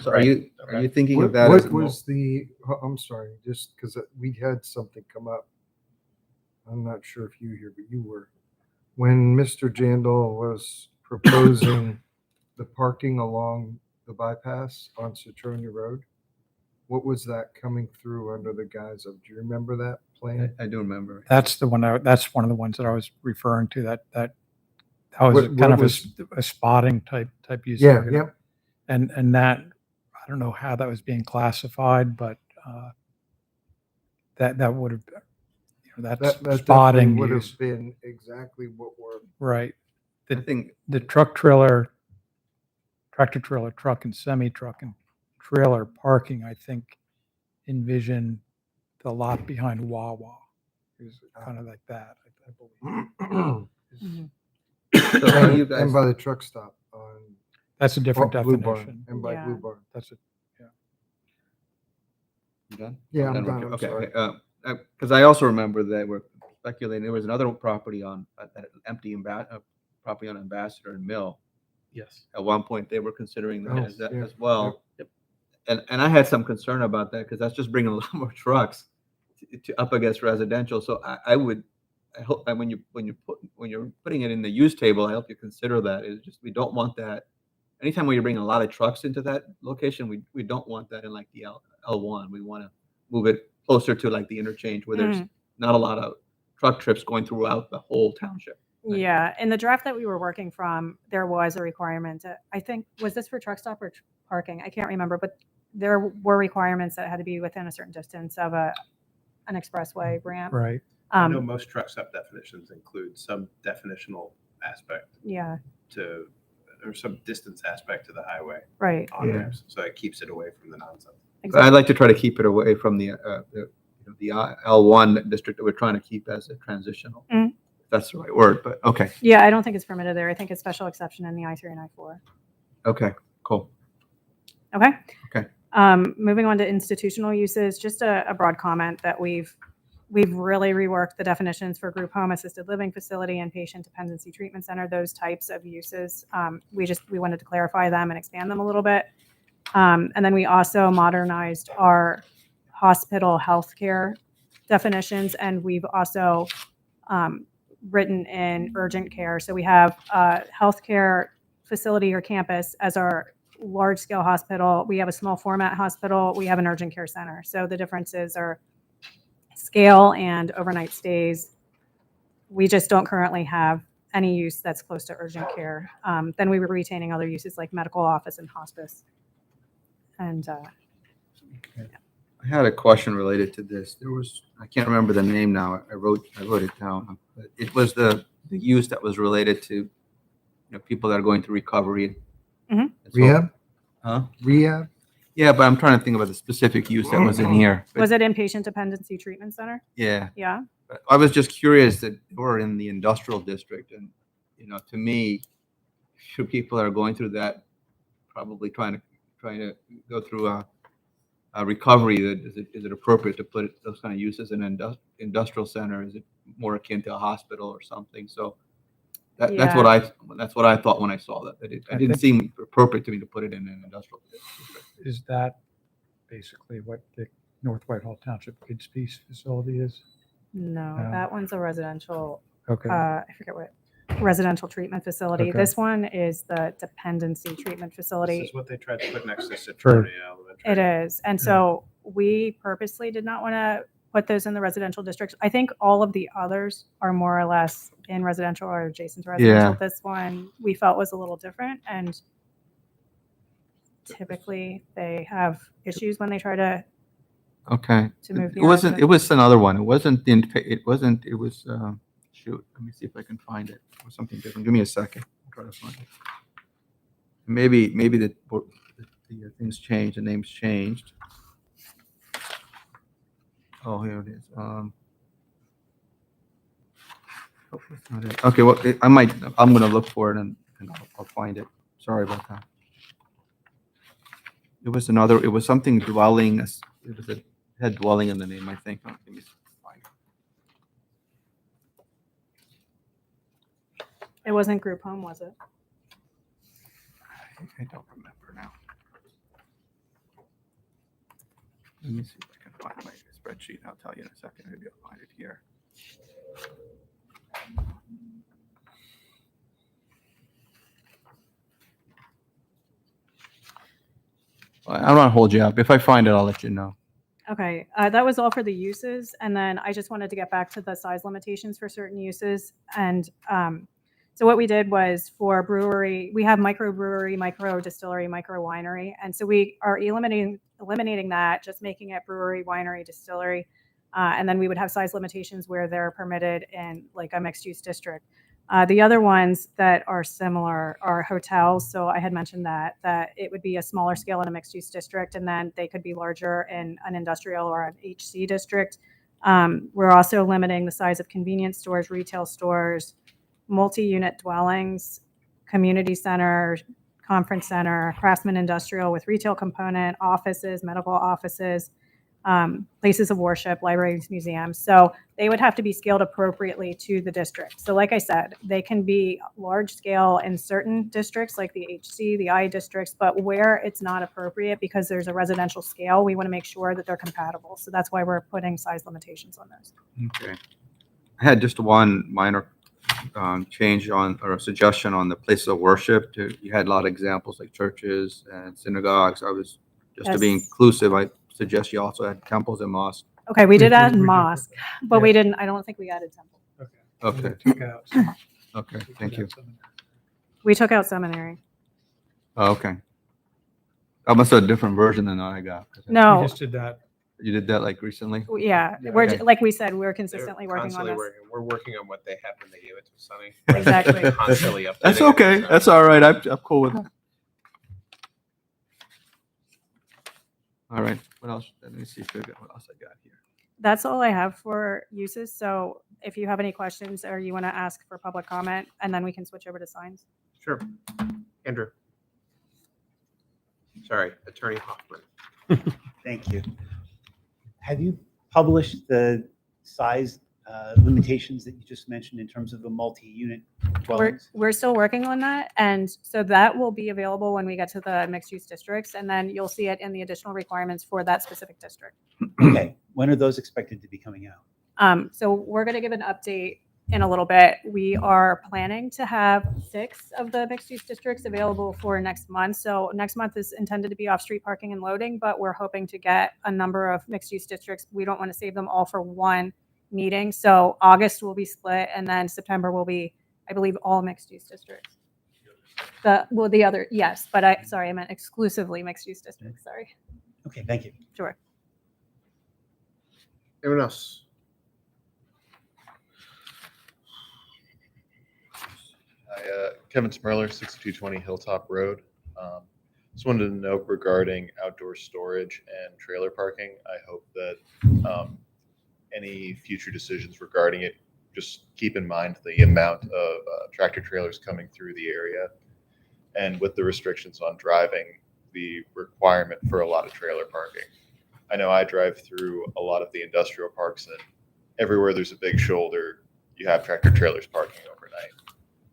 [SPEAKER 5] So
[SPEAKER 1] Right.
[SPEAKER 5] are you thinking of
[SPEAKER 2] What
[SPEAKER 5] that as the
[SPEAKER 2] was the, I'm sorry, just because we had something come up. I'm not sure if you were here, but you were. When Mr. Jandal was proposing the parking along the bypass on Citronia Road, what was that coming through under the guise of? Do you remember that plan?
[SPEAKER 5] I do remember.
[SPEAKER 3] That's the one, that's one of the ones that I was referring to, that was
[SPEAKER 2] What
[SPEAKER 3] kind of
[SPEAKER 2] was-
[SPEAKER 3] a spotting type use.
[SPEAKER 2] Yeah,
[SPEAKER 3] area.
[SPEAKER 2] yep.
[SPEAKER 3] And that, I don't know how that was being classified, but that would have,
[SPEAKER 2] That
[SPEAKER 3] that's
[SPEAKER 2] definitely
[SPEAKER 3] spotting
[SPEAKER 2] would
[SPEAKER 3] use,
[SPEAKER 2] have been exactly what we're.
[SPEAKER 3] right?
[SPEAKER 5] I think,
[SPEAKER 3] The tractor trailer, truck and semi-truck and trailer parking, I think, envision the lot behind Wawa. It was kind of like that, I believe.
[SPEAKER 4] Mhm.
[SPEAKER 5] so are you guys,
[SPEAKER 2] And by the truck stop on.
[SPEAKER 3] That's a different
[SPEAKER 2] Blue Barn,
[SPEAKER 3] definition.
[SPEAKER 2] and by
[SPEAKER 4] Yeah.
[SPEAKER 2] Blue Barn.
[SPEAKER 3] That's it.
[SPEAKER 5] you done?
[SPEAKER 2] Yeah, I'm
[SPEAKER 5] Done with
[SPEAKER 2] done,
[SPEAKER 5] you?
[SPEAKER 2] I'm
[SPEAKER 5] Okay,
[SPEAKER 2] sorry.
[SPEAKER 5] okay, because I also remember that we're speculating, there was another property on, that empty property on Ambassador and Mill.
[SPEAKER 6] Yes.
[SPEAKER 5] At one point, they were considering that
[SPEAKER 2] Oh,
[SPEAKER 5] as, that
[SPEAKER 2] yeah,
[SPEAKER 5] as well. And I had some concern about that, because that's just bringing a lot more trucks to up against residential, so I hope, and when you're putting it in the use table, I hope you consider that, it's just, we don't want that. Anytime when you bring a lot of trucks into that location, we don't want that in like the L1. We want to move it closer to like the interchange where there's not a lot of truck trips going throughout the whole township. Right.
[SPEAKER 4] Yeah, in the draft that we were working from, there was a requirement. I think, was this for truck stop or parking? I can't remember, but there were requirements that had to be within a certain distance of an expressway ramp.
[SPEAKER 3] Right.
[SPEAKER 1] I know most truck stop definitions include some definitional aspect
[SPEAKER 4] Yeah,
[SPEAKER 1] to, or some distance aspect to the highway
[SPEAKER 4] right.
[SPEAKER 1] on
[SPEAKER 2] Yeah.
[SPEAKER 1] ramps, so it keeps it away from the nonsense.
[SPEAKER 5] But I'd like to try to keep it away from the L1 district that we're trying to keep as a transitional.
[SPEAKER 4] Mhm.
[SPEAKER 5] If that's the right word, but okay,
[SPEAKER 4] Yeah, I don't think it's permitted there. I think it's special exception in the I3 and I4.
[SPEAKER 5] okay, cool.
[SPEAKER 4] Okay.
[SPEAKER 5] Okay.
[SPEAKER 4] Moving on to institutional uses, just a broad comment that we've really reworked the definitions for group home, assisted living facility, and patient dependency treatment center, those types of uses. We wanted to clarify them and expand them a little bit. And then we also modernized our hospital healthcare definitions, and we've also written in urgent care. So we have a healthcare facility or campus as our large-scale hospital. We have a small format hospital. We have an urgent care center. So the differences are scale and overnight stays. We just don't currently have any use that's close to urgent care. Then we were retaining other uses like medical office and hospice. And
[SPEAKER 5] I had a question related to this. There was, I can't remember the name now. I wrote it down. But it was the use that was related to, people that are going through recovery.
[SPEAKER 4] Mhm.
[SPEAKER 5] And so-
[SPEAKER 2] Rehab?
[SPEAKER 5] Huh?
[SPEAKER 2] Rehab?
[SPEAKER 5] Yeah, but I'm trying to think about the specific use that was in here. But
[SPEAKER 4] was it inpatient dependency treatment center?
[SPEAKER 5] yeah,
[SPEAKER 4] Yeah.
[SPEAKER 5] but I was just curious that we're in the industrial district, and to me, sure, people are going through that, probably trying to go through a recovery. That is it appropriate to put those kind of uses in an industrial center? Is it more akin to a hospital or something? So that's
[SPEAKER 4] Yeah.
[SPEAKER 5] what I thought when I saw that. It
[SPEAKER 3] I
[SPEAKER 5] didn't seem appropriate to me to put it in an industrial district.
[SPEAKER 3] Is that basically what the North Whitehall Township Kids Peace Facility is?
[SPEAKER 4] No,
[SPEAKER 3] No.
[SPEAKER 4] that one's a residential,
[SPEAKER 3] Okay.
[SPEAKER 4] I forget what, residential treatment facility.
[SPEAKER 3] Okay.
[SPEAKER 4] This one is the dependency treatment
[SPEAKER 1] This
[SPEAKER 4] facility.
[SPEAKER 1] is what they tried to put next to
[SPEAKER 3] Sure.
[SPEAKER 1] Citronia Elementary.
[SPEAKER 4] It is. And so we purposely did not want to put those in the residential districts. I think all of the others are more or less in residential or adjacent to residential.
[SPEAKER 5] Yeah.
[SPEAKER 4] This one we felt was a little different, and typically they have issues when they try to
[SPEAKER 5] Okay.
[SPEAKER 4] move
[SPEAKER 5] It
[SPEAKER 4] the
[SPEAKER 5] wasn't,
[SPEAKER 4] residential.
[SPEAKER 5] it was another one. It wasn't, it was, shoot, let me see if I can find it. It was something different. Give me a second. I'll try to find it. Maybe the things changed, the names changed. Oh, here it is. Oh, that's not it. Okay, well, I'm gonna look for it and I'll find it. Sorry about that. It was something dwelling, it was a had dwelling in the name, I think. Oh, let me find it.
[SPEAKER 4] It wasn't group home, was it?
[SPEAKER 5] I don't remember now. Let me see if I can find my spreadsheet. I'll tell you in a second. Maybe I'll find it here. I don't want to hold you up. If I find it, I'll let you know.
[SPEAKER 4] Okay, that was all for the uses, and then I just wanted to get back to the size limitations for certain uses. And so what we did was for brewery, we have microbrewery, micro distillery, micro winery, and so we are eliminating that, just making it brewery, winery, distillery, and then we would have size limitations where they're permitted in like a mixed use district. The other ones that are similar are hotels. So I had mentioned that it would be a smaller scale in a mixed use district, and then they could be larger in an industrial or an HC district. We're also limiting the size of convenience stores, retail stores, multi-unit dwellings, community center, conference center, craftsman industrial with retail component, offices, medical offices, places of worship, libraries, museums. So they would have to be scaled appropriately to the district. So like I said, they can be large scale in certain districts like the HC, the I districts, but where it's not appropriate because there's a residential scale, we want to make sure that they're compatible. So that's why we're putting size limitations on those.
[SPEAKER 5] Okay. I had just one minor change on or a suggestion on the places of worship. You had a lot of examples like churches and synagogues. I was just to be
[SPEAKER 4] Yes.
[SPEAKER 5] inclusive. I suggest you also had temples and mosques.
[SPEAKER 4] Okay, we did
[SPEAKER 3] We-
[SPEAKER 4] add
[SPEAKER 3] we did.
[SPEAKER 4] mosque, but we didn't, I don't think we added temple.
[SPEAKER 5] Okay.
[SPEAKER 3] Took out some-
[SPEAKER 5] Okay.
[SPEAKER 3] took
[SPEAKER 5] Thank
[SPEAKER 3] out
[SPEAKER 5] you.
[SPEAKER 3] some.
[SPEAKER 4] We took out seminary.
[SPEAKER 5] Oh, okay. I must have a different version than I got.
[SPEAKER 4] No,
[SPEAKER 3] We just did that.
[SPEAKER 5] You did that like recently?
[SPEAKER 4] yeah,
[SPEAKER 3] Yeah.
[SPEAKER 4] we're,
[SPEAKER 5] Okay.
[SPEAKER 4] like we said, we're
[SPEAKER 1] They're
[SPEAKER 4] consistently working on
[SPEAKER 1] constantly
[SPEAKER 4] this.
[SPEAKER 1] We're working on what they had when they gave it to Sunny.
[SPEAKER 4] Exactly.
[SPEAKER 1] Constantly updating
[SPEAKER 5] That's
[SPEAKER 1] it,
[SPEAKER 5] okay.
[SPEAKER 1] so-
[SPEAKER 5] That's all right. I'm cool with that. All right. What else? Let me see what else I got here.
[SPEAKER 4] That's all I have for uses. So if you have any questions or you want to ask for public comment, and then we can switch over to signs.
[SPEAKER 1] Sure. Andrew. Sorry, Attorney Hoffman.
[SPEAKER 8] Thank you. Have you published the size limitations that you just mentioned in terms of the multi-unit dwellings?
[SPEAKER 4] We're still working on that. And so that will be available when we get to the mixed use districts. And then you'll see it in the additional requirements for that specific district.
[SPEAKER 8] Okay, when are those expected to be coming out?
[SPEAKER 4] So we're going to give an update in a little bit. We are planning to have 6 of the mixed use districts available for next month. So next month is intended to be off-street parking and loading, but we're hoping to get a number of mixed use districts. We don't want to save them all for one meeting. So August will be split, and then September will be, I believe, all mixed use districts. The other, yes, but I meant exclusively mixed use districts. Sorry.
[SPEAKER 8] Okay, thank you.
[SPEAKER 4] Sure.
[SPEAKER 1] Anyone else?
[SPEAKER 9] Hi, Kevin Smerler, 6220 Hilltop Road. Just wanted to know regarding outdoor storage and trailer parking. I hope that any future decisions regarding it, just keep in mind the amount of tractor trailers coming through the area. And with the restrictions on driving, the requirement for a lot of trailer parking. I know I drive through a lot of the industrial parks, and everywhere there's a big shoulder, you have tractor trailers parking overnight.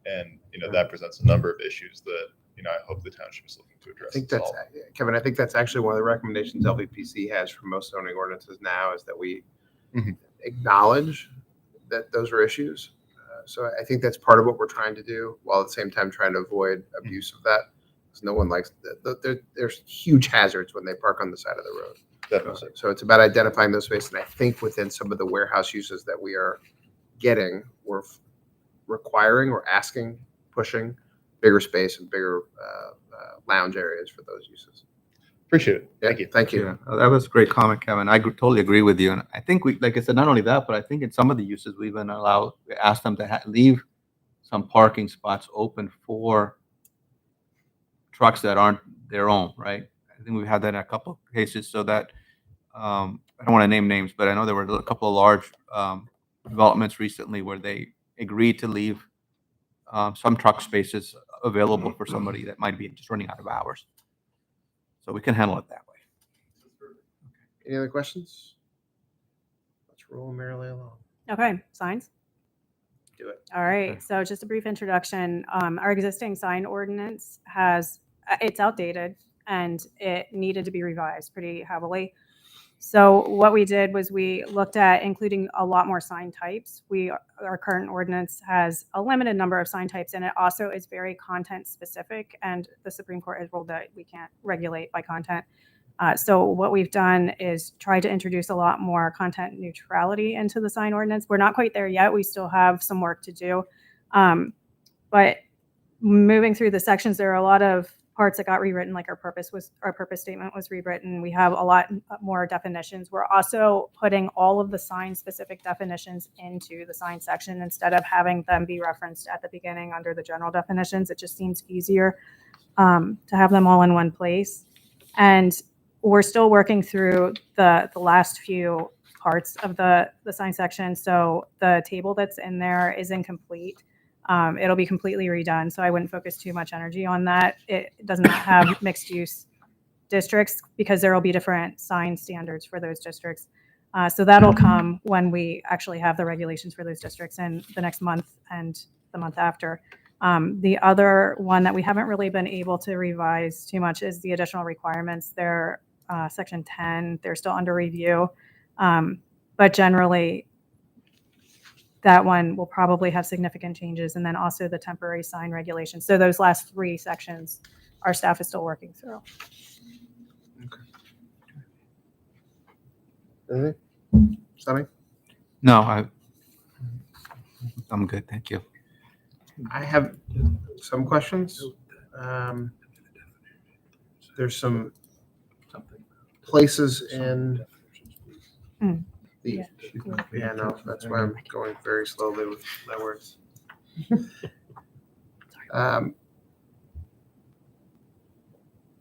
[SPEAKER 9] And, that presents a number of issues that, I hope the township is looking to
[SPEAKER 1] I
[SPEAKER 9] address.
[SPEAKER 1] think
[SPEAKER 9] and
[SPEAKER 1] that's,
[SPEAKER 9] solve.
[SPEAKER 1] Kevin, I think that's actually one of the recommendations LVPC has for most zoning ordinances now is that we
[SPEAKER 9] Mhm.
[SPEAKER 1] acknowledge that those are issues. So I think that's part of what we're trying to do, while at the same time trying to avoid abuse of that. Because no one likes that. There's huge hazards when they park on the side of the road.
[SPEAKER 9] Definitely.
[SPEAKER 1] So it's about identifying those spaces. And I think within some of the warehouse uses that we are getting, we're requiring or asking, pushing bigger space and bigger lounge areas for those uses.
[SPEAKER 9] Appreciate it.
[SPEAKER 1] Yeah,
[SPEAKER 9] Thank you.
[SPEAKER 1] Thank you.
[SPEAKER 5] Yeah, that was a great comment, Kevin. I totally agree with you. And I think we, like I said, not only that, but I think in some of the uses, we asked them to leave some parking spots open for trucks that aren't their own, right? I think we've had that in a couple of cases, so that, I don't want to name names, but I know there were a couple of large developments recently where they agreed to leave some truck spaces available for somebody that might be just running out of hours. So we can handle it that way.
[SPEAKER 1] Any other questions? Let's roll merrily along.
[SPEAKER 4] Okay, signs.
[SPEAKER 1] Do it.
[SPEAKER 4] All right, so just a brief introduction. Our existing sign ordinance it's outdated and it needed to be revised pretty heavily. So what we did was we looked at including a lot more sign types. Our current ordinance has a limited number of sign types, and it also is very content specific, and the Supreme Court has ruled that we can't regulate by content. So what we've done is try to introduce a lot more content neutrality into the sign ordinance. We're not quite there yet. We still have some work to do. But moving through the sections, there are a lot of parts that got rewritten, like our purpose statement was rewritten. We have a lot more definitions. We're also putting all of the sign specific definitions into the sign section instead of having them be referenced at the beginning under the general definitions. It just seems easier to have them all in one place. And we're still working through the last few parts of the sign section. So the table that's in there is incomplete. It'll be completely redone, so I wouldn't focus too much energy on that. It does not have mixed use districts because there will be different sign standards for those districts. So that'll come when we actually have the regulations for those districts in the next month and the month after. The other one that we haven't really been able to revise too much is the additional requirements. They're section 10, they're still under review. But generally, that one will probably have significant changes, and then also the temporary sign regulations. So those last three sections, our staff is still working through.
[SPEAKER 1] Anything? Sonny?
[SPEAKER 5] No, I'm good. Thank you.
[SPEAKER 1] I have some questions. There's some places in the, yeah, no, that's why I'm going very slowly with my words.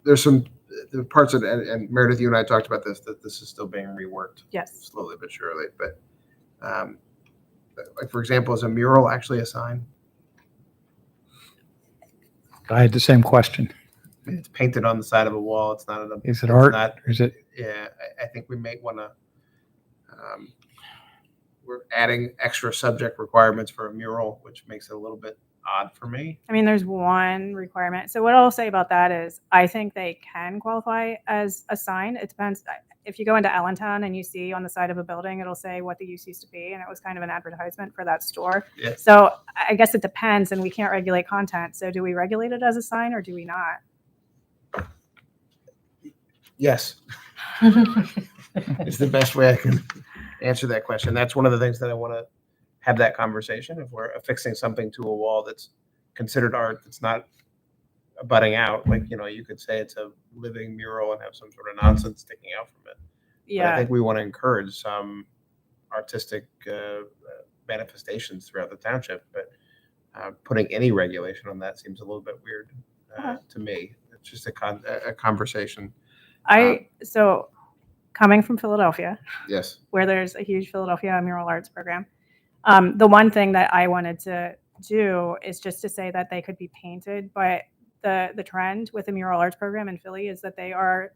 [SPEAKER 1] There's some the parts of, and Meredith, you and I talked about this, that this is still being reworked
[SPEAKER 4] Yes.
[SPEAKER 1] slowly but surely. But like, for example, is a mural actually a sign?
[SPEAKER 3] I had the same question.
[SPEAKER 1] I mean, it's painted on the side of a wall. It's not an.
[SPEAKER 3] Is it art?
[SPEAKER 1] Not,
[SPEAKER 3] Is it?
[SPEAKER 1] Yeah, I think we may want to. We're adding extra subject requirements for a mural, which makes it a little bit odd for me.
[SPEAKER 4] I mean, there's one requirement. So what I'll say about that is I think they can qualify as a sign. It depends. If you go into Allentown and you see on the side of a building, it'll say what the use used to be, and it was kind of an advertisement for that store.
[SPEAKER 1] Yeah.
[SPEAKER 4] So I guess it depends, and we can't regulate content. So do we regulate it as a sign or do we not?
[SPEAKER 1] Yes. It's the best way I can answer that question. That's one of the things that I want to have that conversation. If we're affixing something to a wall that's considered art, that's not abutting out, like, you know, you could say it's a living mural and have some sort of nonsense sticking out from it. But I
[SPEAKER 4] Yeah.
[SPEAKER 1] think we want to encourage some artistic manifestations throughout the township, but putting any regulation on that seems a little bit weird to me. It's just a conversation.
[SPEAKER 4] So coming from Philadelphia,
[SPEAKER 1] Yes.
[SPEAKER 4] where there's a huge Philadelphia mural arts program, the one thing that I wanted to do is just to say that they could be painted, but the trend with the mural arts program in Philly is that they are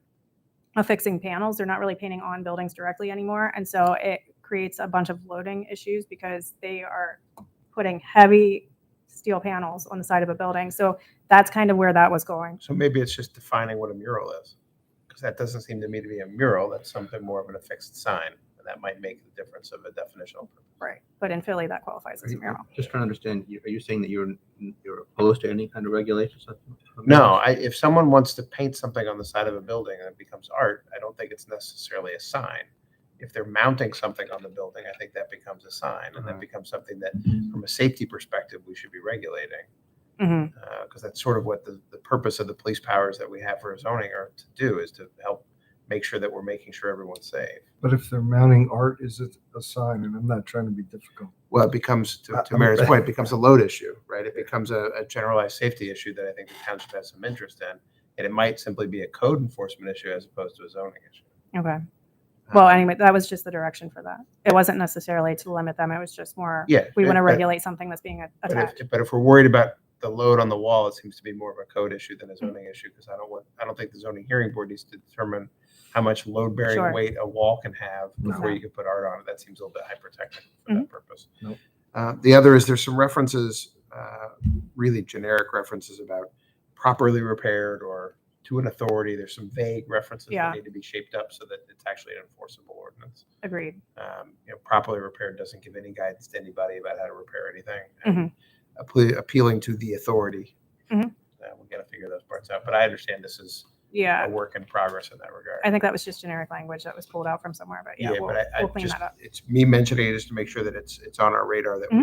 [SPEAKER 4] affixing panels. They're not really painting on buildings directly anymore. And so it creates a bunch of loading issues because they are putting heavy steel panels on the side of a building. So that's kind of where that was going.
[SPEAKER 1] So maybe it's just defining what a mural is, because that doesn't seem to me to be a mural. That's something more of an affixed sign. And that might make the difference of a definitional.
[SPEAKER 4] Right. But in Philly, that qualifies as a mural.
[SPEAKER 5] Just trying to understand, are you saying that you're opposed to any kind of regulations?
[SPEAKER 1] No, if someone wants to paint something on the side of a building and it becomes art, I don't think it's necessarily a sign. If they're mounting something on the building, I think that becomes a sign, and that becomes something that, from a safety perspective, we should be regulating.
[SPEAKER 4] Mhm.
[SPEAKER 1] Because that's sort of what the purpose of the police powers that we have for zoning are to do, is to help make sure that we're making sure everyone's safe.
[SPEAKER 2] But if they're mounting art, is it a sign? And I'm not trying to be difficult.
[SPEAKER 1] Well, it becomes, to
[SPEAKER 2] I'm-
[SPEAKER 1] Meredith's point, it becomes a load issue, right? It becomes a generalized safety issue that I think the township has some interest in. And it might simply be a code enforcement issue as opposed to a zoning issue.
[SPEAKER 4] Okay. Well,
[SPEAKER 1] Um,
[SPEAKER 4] anyway, that was just the direction for that. It wasn't necessarily to limit them. It was just more,
[SPEAKER 1] Yeah.
[SPEAKER 4] we want to
[SPEAKER 1] but-
[SPEAKER 4] regulate something that's being
[SPEAKER 1] But
[SPEAKER 4] attached.
[SPEAKER 1] if we're worried about the load on the wall, it seems to be more of a code issue than a zoning issue, because I don't think the zoning hearing board needs to determine how much load bearing
[SPEAKER 4] Sure.
[SPEAKER 1] weight a wall can have before
[SPEAKER 4] No.
[SPEAKER 1] you can put art on it. That seems a little bit hyper-technical for
[SPEAKER 4] Mm-hmm.
[SPEAKER 1] that purpose.
[SPEAKER 2] Nope.
[SPEAKER 1] The other is there's some references, really generic references about properly repaired or to an authority. There's some vague references
[SPEAKER 4] Yeah.
[SPEAKER 1] that need to be shaped up so that it's actually an enforceable ordinance.
[SPEAKER 4] Agreed.
[SPEAKER 1] Properly repaired doesn't give any guidance to anybody about how to repair anything.
[SPEAKER 4] Mhm.
[SPEAKER 1] Appealing to the authority.
[SPEAKER 4] Mhm.
[SPEAKER 1] We got to figure those parts out. But I understand this is a
[SPEAKER 4] Yeah.
[SPEAKER 1] work in progress in that regard.
[SPEAKER 4] I think that was just generic language that was pulled out from somewhere, but yeah, we'll,
[SPEAKER 1] but I
[SPEAKER 4] we'll clean
[SPEAKER 1] just,
[SPEAKER 4] that up.
[SPEAKER 1] it's me mentioning it just to make sure that it's on our radar that
[SPEAKER 4] Mhm.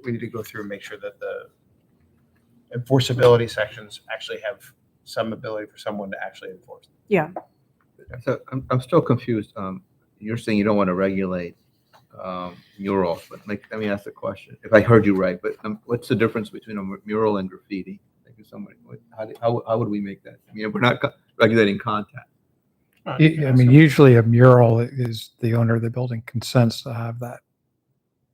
[SPEAKER 1] we need to go through and make sure that the enforceability sections actually have some ability for someone to actually enforce them.
[SPEAKER 4] Yeah.
[SPEAKER 5] So I'm still confused. You're saying you don't want to regulate murals, but let me ask the question, if I heard you right, but what's the difference between a mural and graffiti? Like if somebody, how would we make that? I mean, we're not regulating contact.
[SPEAKER 3] I mean, usually a mural is the owner of the building consents to have that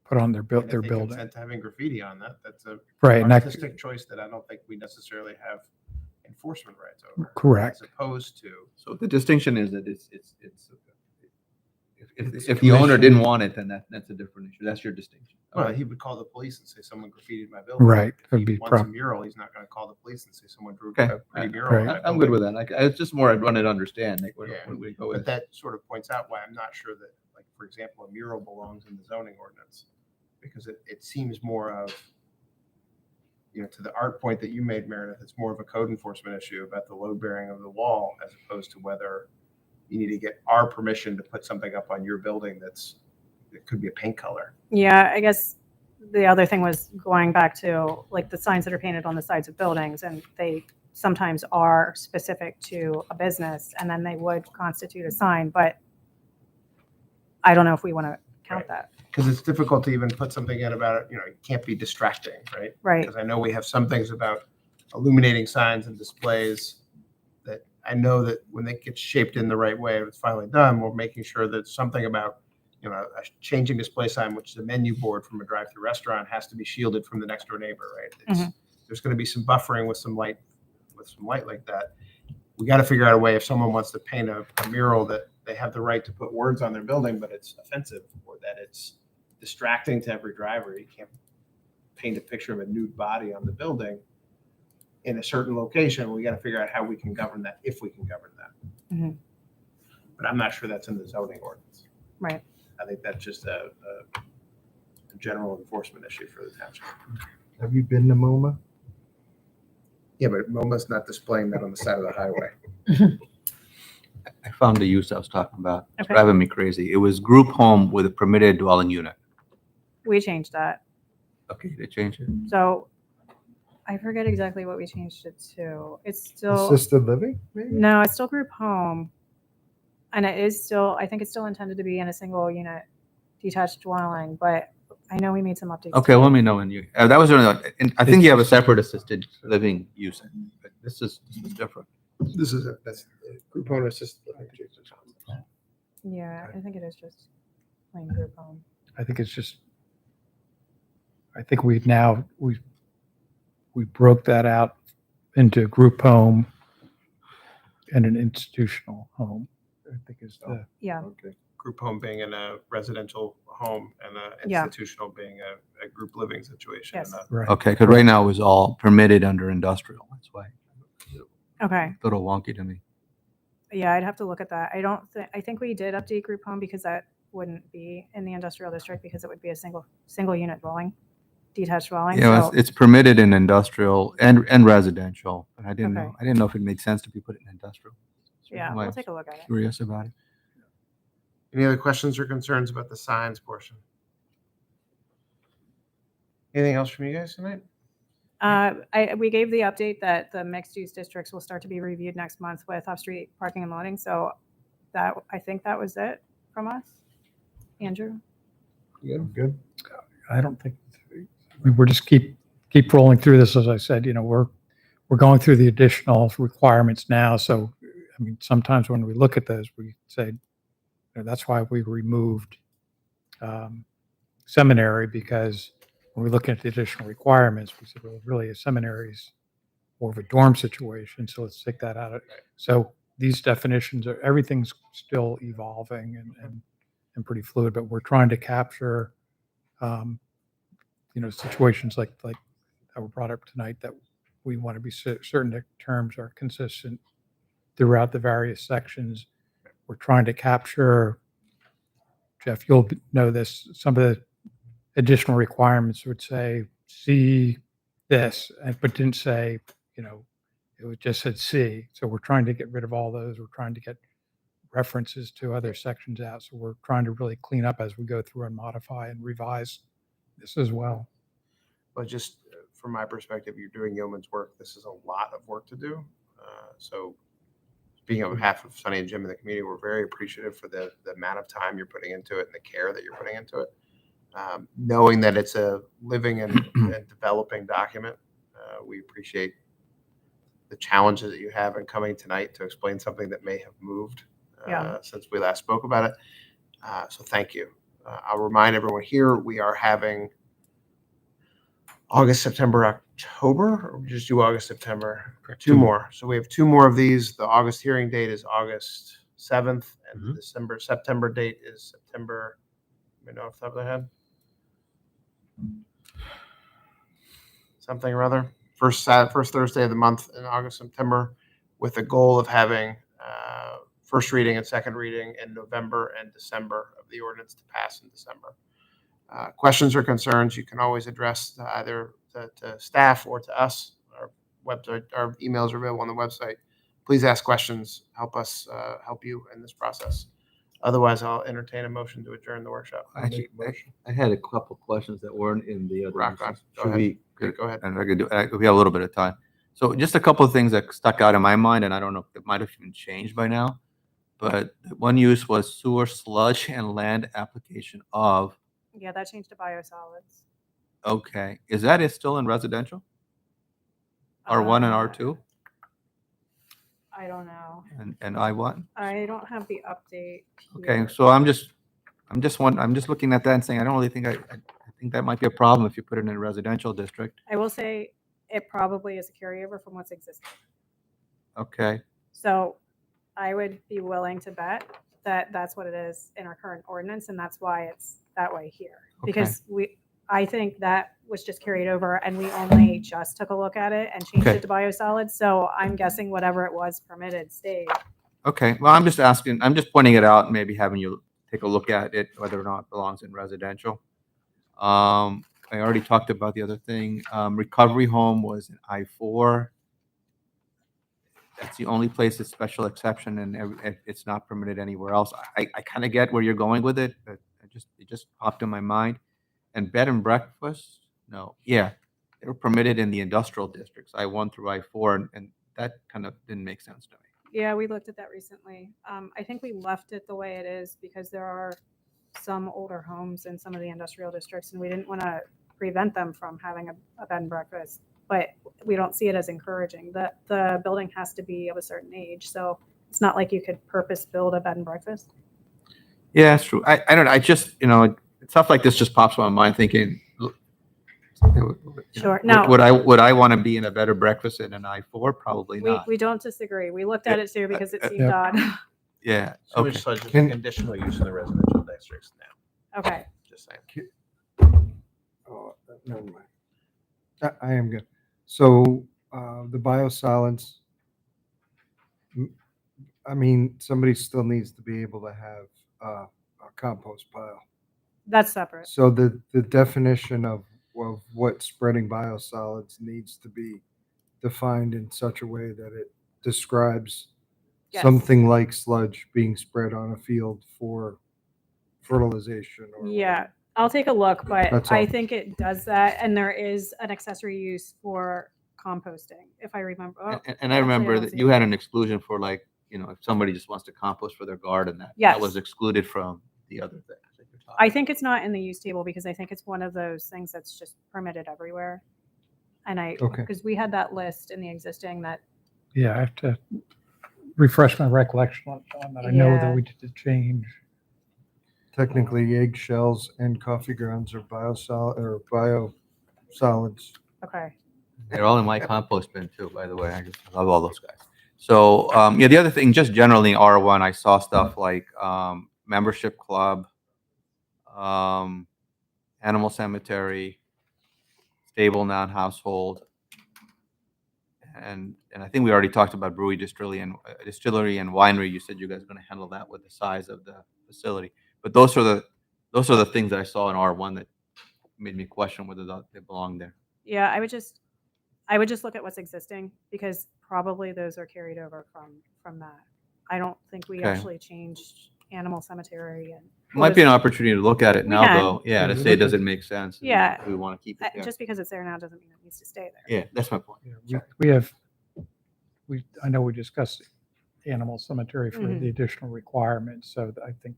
[SPEAKER 3] put on their
[SPEAKER 1] And if they
[SPEAKER 3] building.
[SPEAKER 1] consent to having graffiti on that, that's a
[SPEAKER 3] Right, and that,
[SPEAKER 1] artistic choice that I don't think we necessarily have enforcement rights over.
[SPEAKER 3] Correct.
[SPEAKER 1] As opposed to,
[SPEAKER 5] So the distinction is that it's
[SPEAKER 2] It's
[SPEAKER 5] if the owner
[SPEAKER 2] commission.
[SPEAKER 5] didn't want it, then that's a different issue. That's your distinction.
[SPEAKER 1] well,
[SPEAKER 5] Okay.
[SPEAKER 1] he would call the police and say someone graffitied my building.
[SPEAKER 3] Right,
[SPEAKER 1] If
[SPEAKER 3] would
[SPEAKER 1] he
[SPEAKER 3] be
[SPEAKER 1] wants a
[SPEAKER 3] prob-
[SPEAKER 1] mural, he's not going to call the police and say someone drew
[SPEAKER 5] Okay.
[SPEAKER 1] a pretty mural.
[SPEAKER 3] Right.
[SPEAKER 1] on my
[SPEAKER 5] I'm good
[SPEAKER 1] building.
[SPEAKER 5] with that. It's just more I wanted to understand. Like, where
[SPEAKER 1] Yeah.
[SPEAKER 5] we go
[SPEAKER 1] But
[SPEAKER 5] with.
[SPEAKER 1] that sort of points out why I'm not sure that, like, for example, a mural belongs in the zoning ordinance. Because it seems more of, to the art point that you made, Meredith, it's more of a code enforcement issue about the load bearing of the wall as opposed to whether you need to get our permission to put something up on your building it could be a paint color.
[SPEAKER 4] Yeah, I guess the other thing was going back to like the signs that are painted on the sides of buildings, and they sometimes are specific to a business, and then they would constitute a sign, but I don't know if we want to count
[SPEAKER 1] Right.
[SPEAKER 4] that.
[SPEAKER 1] Because it's difficult to even put something in about it, it can't be distracting, right?
[SPEAKER 4] Right.
[SPEAKER 1] Because I know we have some things about illuminating signs and displays that I know that when they get shaped in the right way, if it's finally done, we're making sure that something about, a changing display sign, which is a menu board from a drive-through restaurant, has to be shielded from the next door neighbor, right? There's going to be some buffering with some light like that. We got to figure out a way if someone wants to paint a mural that they have the right to put words on their building, but it's offensive or that it's distracting to every driver. You can't paint a picture of a nude body on the building in a certain location. We got to figure out how we can govern that, if we can govern that.
[SPEAKER 4] Mhm.
[SPEAKER 1] But I'm not sure that's in the zoning ordinance.
[SPEAKER 4] Right.
[SPEAKER 1] I think that's just a general enforcement issue for the township.
[SPEAKER 2] Have you been to MoMA?
[SPEAKER 1] Yeah, but MoMA's not displaying that on the side of the highway.
[SPEAKER 5] I found the use I was talking about. It's
[SPEAKER 4] Okay.
[SPEAKER 5] driving me crazy. It was group home with a permitted dwelling unit.
[SPEAKER 4] We changed that.
[SPEAKER 5] Okay, they changed it.
[SPEAKER 4] So I forget exactly what we changed it to. It's still,
[SPEAKER 2] Assisted living, maybe?
[SPEAKER 4] no, it's still group home. And it is still, I think it's still intended to be in a single unit detached dwelling, but I know we made some updates.
[SPEAKER 5] Okay,
[SPEAKER 4] to it.
[SPEAKER 5] let me know when you. That was really. And I think you have a separate assisted living use. But this is different.
[SPEAKER 1] That's group owner assisted living.
[SPEAKER 4] Yeah, I think it is just plain group home.
[SPEAKER 3] I think it's just, I think we broke that out into a group home and an institutional home. I think is the,
[SPEAKER 4] Yeah,
[SPEAKER 1] Okay. Group home being in a residential home and a
[SPEAKER 4] Yeah.
[SPEAKER 1] institutional being a group living situation.
[SPEAKER 4] Yes.
[SPEAKER 3] right.
[SPEAKER 5] Okay, because right now it was all permitted under industrial. That's why
[SPEAKER 4] okay.
[SPEAKER 5] a little wonky to me.
[SPEAKER 4] Yeah, I'd have to look at that. I think we did update group home because that wouldn't be in the industrial district because it would be a single unit dwelling, detached dwelling.
[SPEAKER 5] Yeah,
[SPEAKER 4] So,
[SPEAKER 5] it's permitted in industrial and residential, but I didn't know,
[SPEAKER 4] Okay.
[SPEAKER 5] I didn't know if it made sense to be put in industrial. So
[SPEAKER 4] yeah,
[SPEAKER 5] I
[SPEAKER 4] we'll
[SPEAKER 5] was
[SPEAKER 4] take a look at it.
[SPEAKER 5] Curious about it.
[SPEAKER 1] Any other questions or concerns about the signs portion? Anything else from you guys tonight?
[SPEAKER 4] We gave the update that the mixed use districts will start to be reviewed next month with off-street parking and loading. So I think that was it from us. Andrew?
[SPEAKER 2] Good.
[SPEAKER 3] I don't think, we're just keep rolling through this. As I said, we're going through the additional requirements now. So, I mean, sometimes when we look at those, we say, that's why we removed seminary, because when we look at the additional requirements, we said, well, really a seminary is more of a dorm situation. So let's take that out. So these definitions everything's still evolving and pretty fluid, but we're trying to capture, situations like that were brought up tonight, that we want to be certain that terms are consistent throughout the various sections. We're trying to capture, Jeff, you'll know this, some of the additional requirements would say, see this, but didn't say, just said C. So we're trying to get rid of all those. We're trying to get references to other sections out. So we're trying to really clean up as we go through and modify and revise this as well.
[SPEAKER 1] But just from my perspective, you're doing yeoman's work. This is a lot of work to do. So speaking on behalf of Sonny and Jim and the community, we're very appreciative for the amount of time you're putting into it and the care that you're putting into it. Knowing that it's a living and developing document, we appreciate the challenges that you have in coming tonight to explain something that may have moved since we last spoke about it. So thank you. I'll remind everyone here, we are having August, September, October, or we just do August, September? Two more. So we have two more of these. The August hearing date is August 7th, and the September date is September, you know, off the top of the head. Something or other. First Thursday of the month in August, September, with the goal of having first reading and second reading in November and December of the ordinance to pass in December. Questions or concerns, you can always address to either to staff or to us. Our website, our emails are available on the website. Please ask questions. Help us help you in this process. Otherwise, I'll entertain a motion to adjourn the workshop.
[SPEAKER 5] Actually, I had a couple questions that weren't in the other.
[SPEAKER 1] Rock on. Go
[SPEAKER 5] Should
[SPEAKER 1] ahead.
[SPEAKER 5] we?
[SPEAKER 1] Go ahead.
[SPEAKER 5] And I could do. We have a little bit of time. So just a couple of things that stuck out in my mind, and I don't know if it might have even changed by now. But one use was sewer sludge and land application of.
[SPEAKER 4] Yeah, that changed to biosolids.
[SPEAKER 5] Okay, is that still in residential? R1 and R2
[SPEAKER 4] I don't know.
[SPEAKER 5] and I1.
[SPEAKER 4] I don't have the update.
[SPEAKER 5] Okay,
[SPEAKER 4] here.
[SPEAKER 5] so I'm just looking at that and saying I don't really think I think that might be a problem if you put it in a residential district.
[SPEAKER 4] I will say it probably is a carryover from what's existing.
[SPEAKER 5] Okay.
[SPEAKER 4] So I would be willing to bet that that's what it is in our current ordinance, and that's why it's that way here. Because I think that was just carried over, and we only just took a look at it and changed
[SPEAKER 5] Okay.
[SPEAKER 4] it to biosolids. So I'm guessing whatever it was permitted stayed.
[SPEAKER 5] Okay, well, I'm just asking, I'm just pointing it out, and maybe having you take a look at it, whether or not it belongs in residential. I already talked about the other thing. Recovery home was in I4. That's the only place it's special exception, and it's not permitted anywhere else. I kind of get where you're going with it, but it just popped in my mind. And bed and breakfast, no, yeah, they were permitted in the industrial districts, I1 through I4, and that kind of didn't make sense to me.
[SPEAKER 4] Yeah, we looked at that recently. I think we left it the way it is because there are some older homes in some of the industrial districts, and we didn't want to prevent them from having a bed and breakfast. But we don't see it as encouraging. The building has to be of a certain age, so it's not like you could purpose build a bed and breakfast.
[SPEAKER 5] Yeah, it's true. I don't know. I just, stuff like this just pops in my mind thinking,
[SPEAKER 4] Sure. No.
[SPEAKER 5] Would I want to be in a bed and breakfast in an I4? Probably not.
[SPEAKER 4] We don't disagree. We looked at it too because it seemed
[SPEAKER 3] Yeah.
[SPEAKER 4] odd.
[SPEAKER 5] Yeah.
[SPEAKER 1] So
[SPEAKER 5] Okay.
[SPEAKER 1] it's conditional use in the residential districts now.
[SPEAKER 4] Okay.
[SPEAKER 1] Just saying.
[SPEAKER 2] Oh, never mind. I am good. So the biosolids, I mean, somebody still needs to be able to have a compost pile.
[SPEAKER 4] That's separate.
[SPEAKER 2] So the definition of what spreading biosolids needs to be defined in such a way that it describes
[SPEAKER 4] Yes.
[SPEAKER 2] something like sludge being spread on a field for fertilization or
[SPEAKER 4] Yeah, I'll take a look, but
[SPEAKER 2] That's
[SPEAKER 4] I
[SPEAKER 2] all.
[SPEAKER 4] think it does that, and there is an accessory use for composting, if I remember. Oh,
[SPEAKER 5] And I
[SPEAKER 4] actually,
[SPEAKER 5] remember
[SPEAKER 4] don't
[SPEAKER 5] that
[SPEAKER 4] see
[SPEAKER 5] you
[SPEAKER 4] it.
[SPEAKER 5] had an exclusion for like, if somebody just wants to compost for their garden, that
[SPEAKER 4] Yes.
[SPEAKER 5] was excluded from the other things that you're talking
[SPEAKER 4] I
[SPEAKER 5] about.
[SPEAKER 4] think it's not in the use table because I think it's one of those things that's just permitted everywhere. And
[SPEAKER 2] Okay.
[SPEAKER 4] because we had that list in the existing that,
[SPEAKER 3] Yeah, I have to refresh my recollection on that. I know
[SPEAKER 4] Yeah.
[SPEAKER 3] that we did the change.
[SPEAKER 2] technically eggshells and coffee grounds are biosolids.
[SPEAKER 4] okay,
[SPEAKER 5] They're all in my compost bin too, by the way. I just love all those guys. So, yeah, the other thing, just generally in R1, I saw stuff like membership club, animal cemetery, stable non-household. And I think we already talked about brewery, distillery, and winery. You said you guys are going to handle that with the size of the facility. But those are the things that I saw in R1 that made me question whether they belong there.
[SPEAKER 4] yeah, I would just look at what's existing because probably those are carried over from that. I don't think we
[SPEAKER 5] Okay.
[SPEAKER 4] actually changed animal cemetery and.
[SPEAKER 5] Might be an opportunity to look at it
[SPEAKER 4] We
[SPEAKER 5] now,
[SPEAKER 4] can.
[SPEAKER 5] though. Yeah, to
[SPEAKER 2] Yeah,
[SPEAKER 5] say,
[SPEAKER 2] look
[SPEAKER 5] does
[SPEAKER 2] at-
[SPEAKER 5] it make sense? and
[SPEAKER 4] Yeah.
[SPEAKER 5] do we want to keep it there?
[SPEAKER 4] Just because it's there now doesn't mean it needs to stay there.
[SPEAKER 5] Yeah, that's my point.
[SPEAKER 3] Yeah, we have, I know we discussed animal cemetery for
[SPEAKER 4] Mhm.
[SPEAKER 3] the additional requirements, so I think,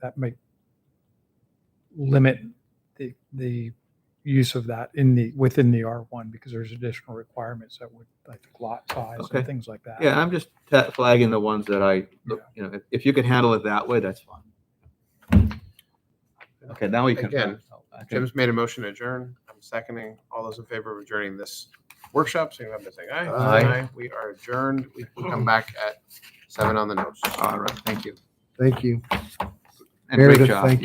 [SPEAKER 3] that may limit the use of that within the R1 because there's additional requirements that would, like lot size
[SPEAKER 5] Okay.
[SPEAKER 3] and things like that.
[SPEAKER 5] Yeah, I'm just flagging the ones that if you can handle it that way, that's fine. Okay, now we can.
[SPEAKER 1] Again,
[SPEAKER 5] I think-
[SPEAKER 1] Jim's made a motion to adjourn. I'm seconding. All those in favor of adjourning this workshop, so you have to say aye.
[SPEAKER 2] Aye.
[SPEAKER 1] We are adjourned. We can come back at 7 on the nose.
[SPEAKER 5] All right, thank you.
[SPEAKER 2] Thank you.
[SPEAKER 5] And great
[SPEAKER 2] Meredith,
[SPEAKER 5] job.
[SPEAKER 2] thank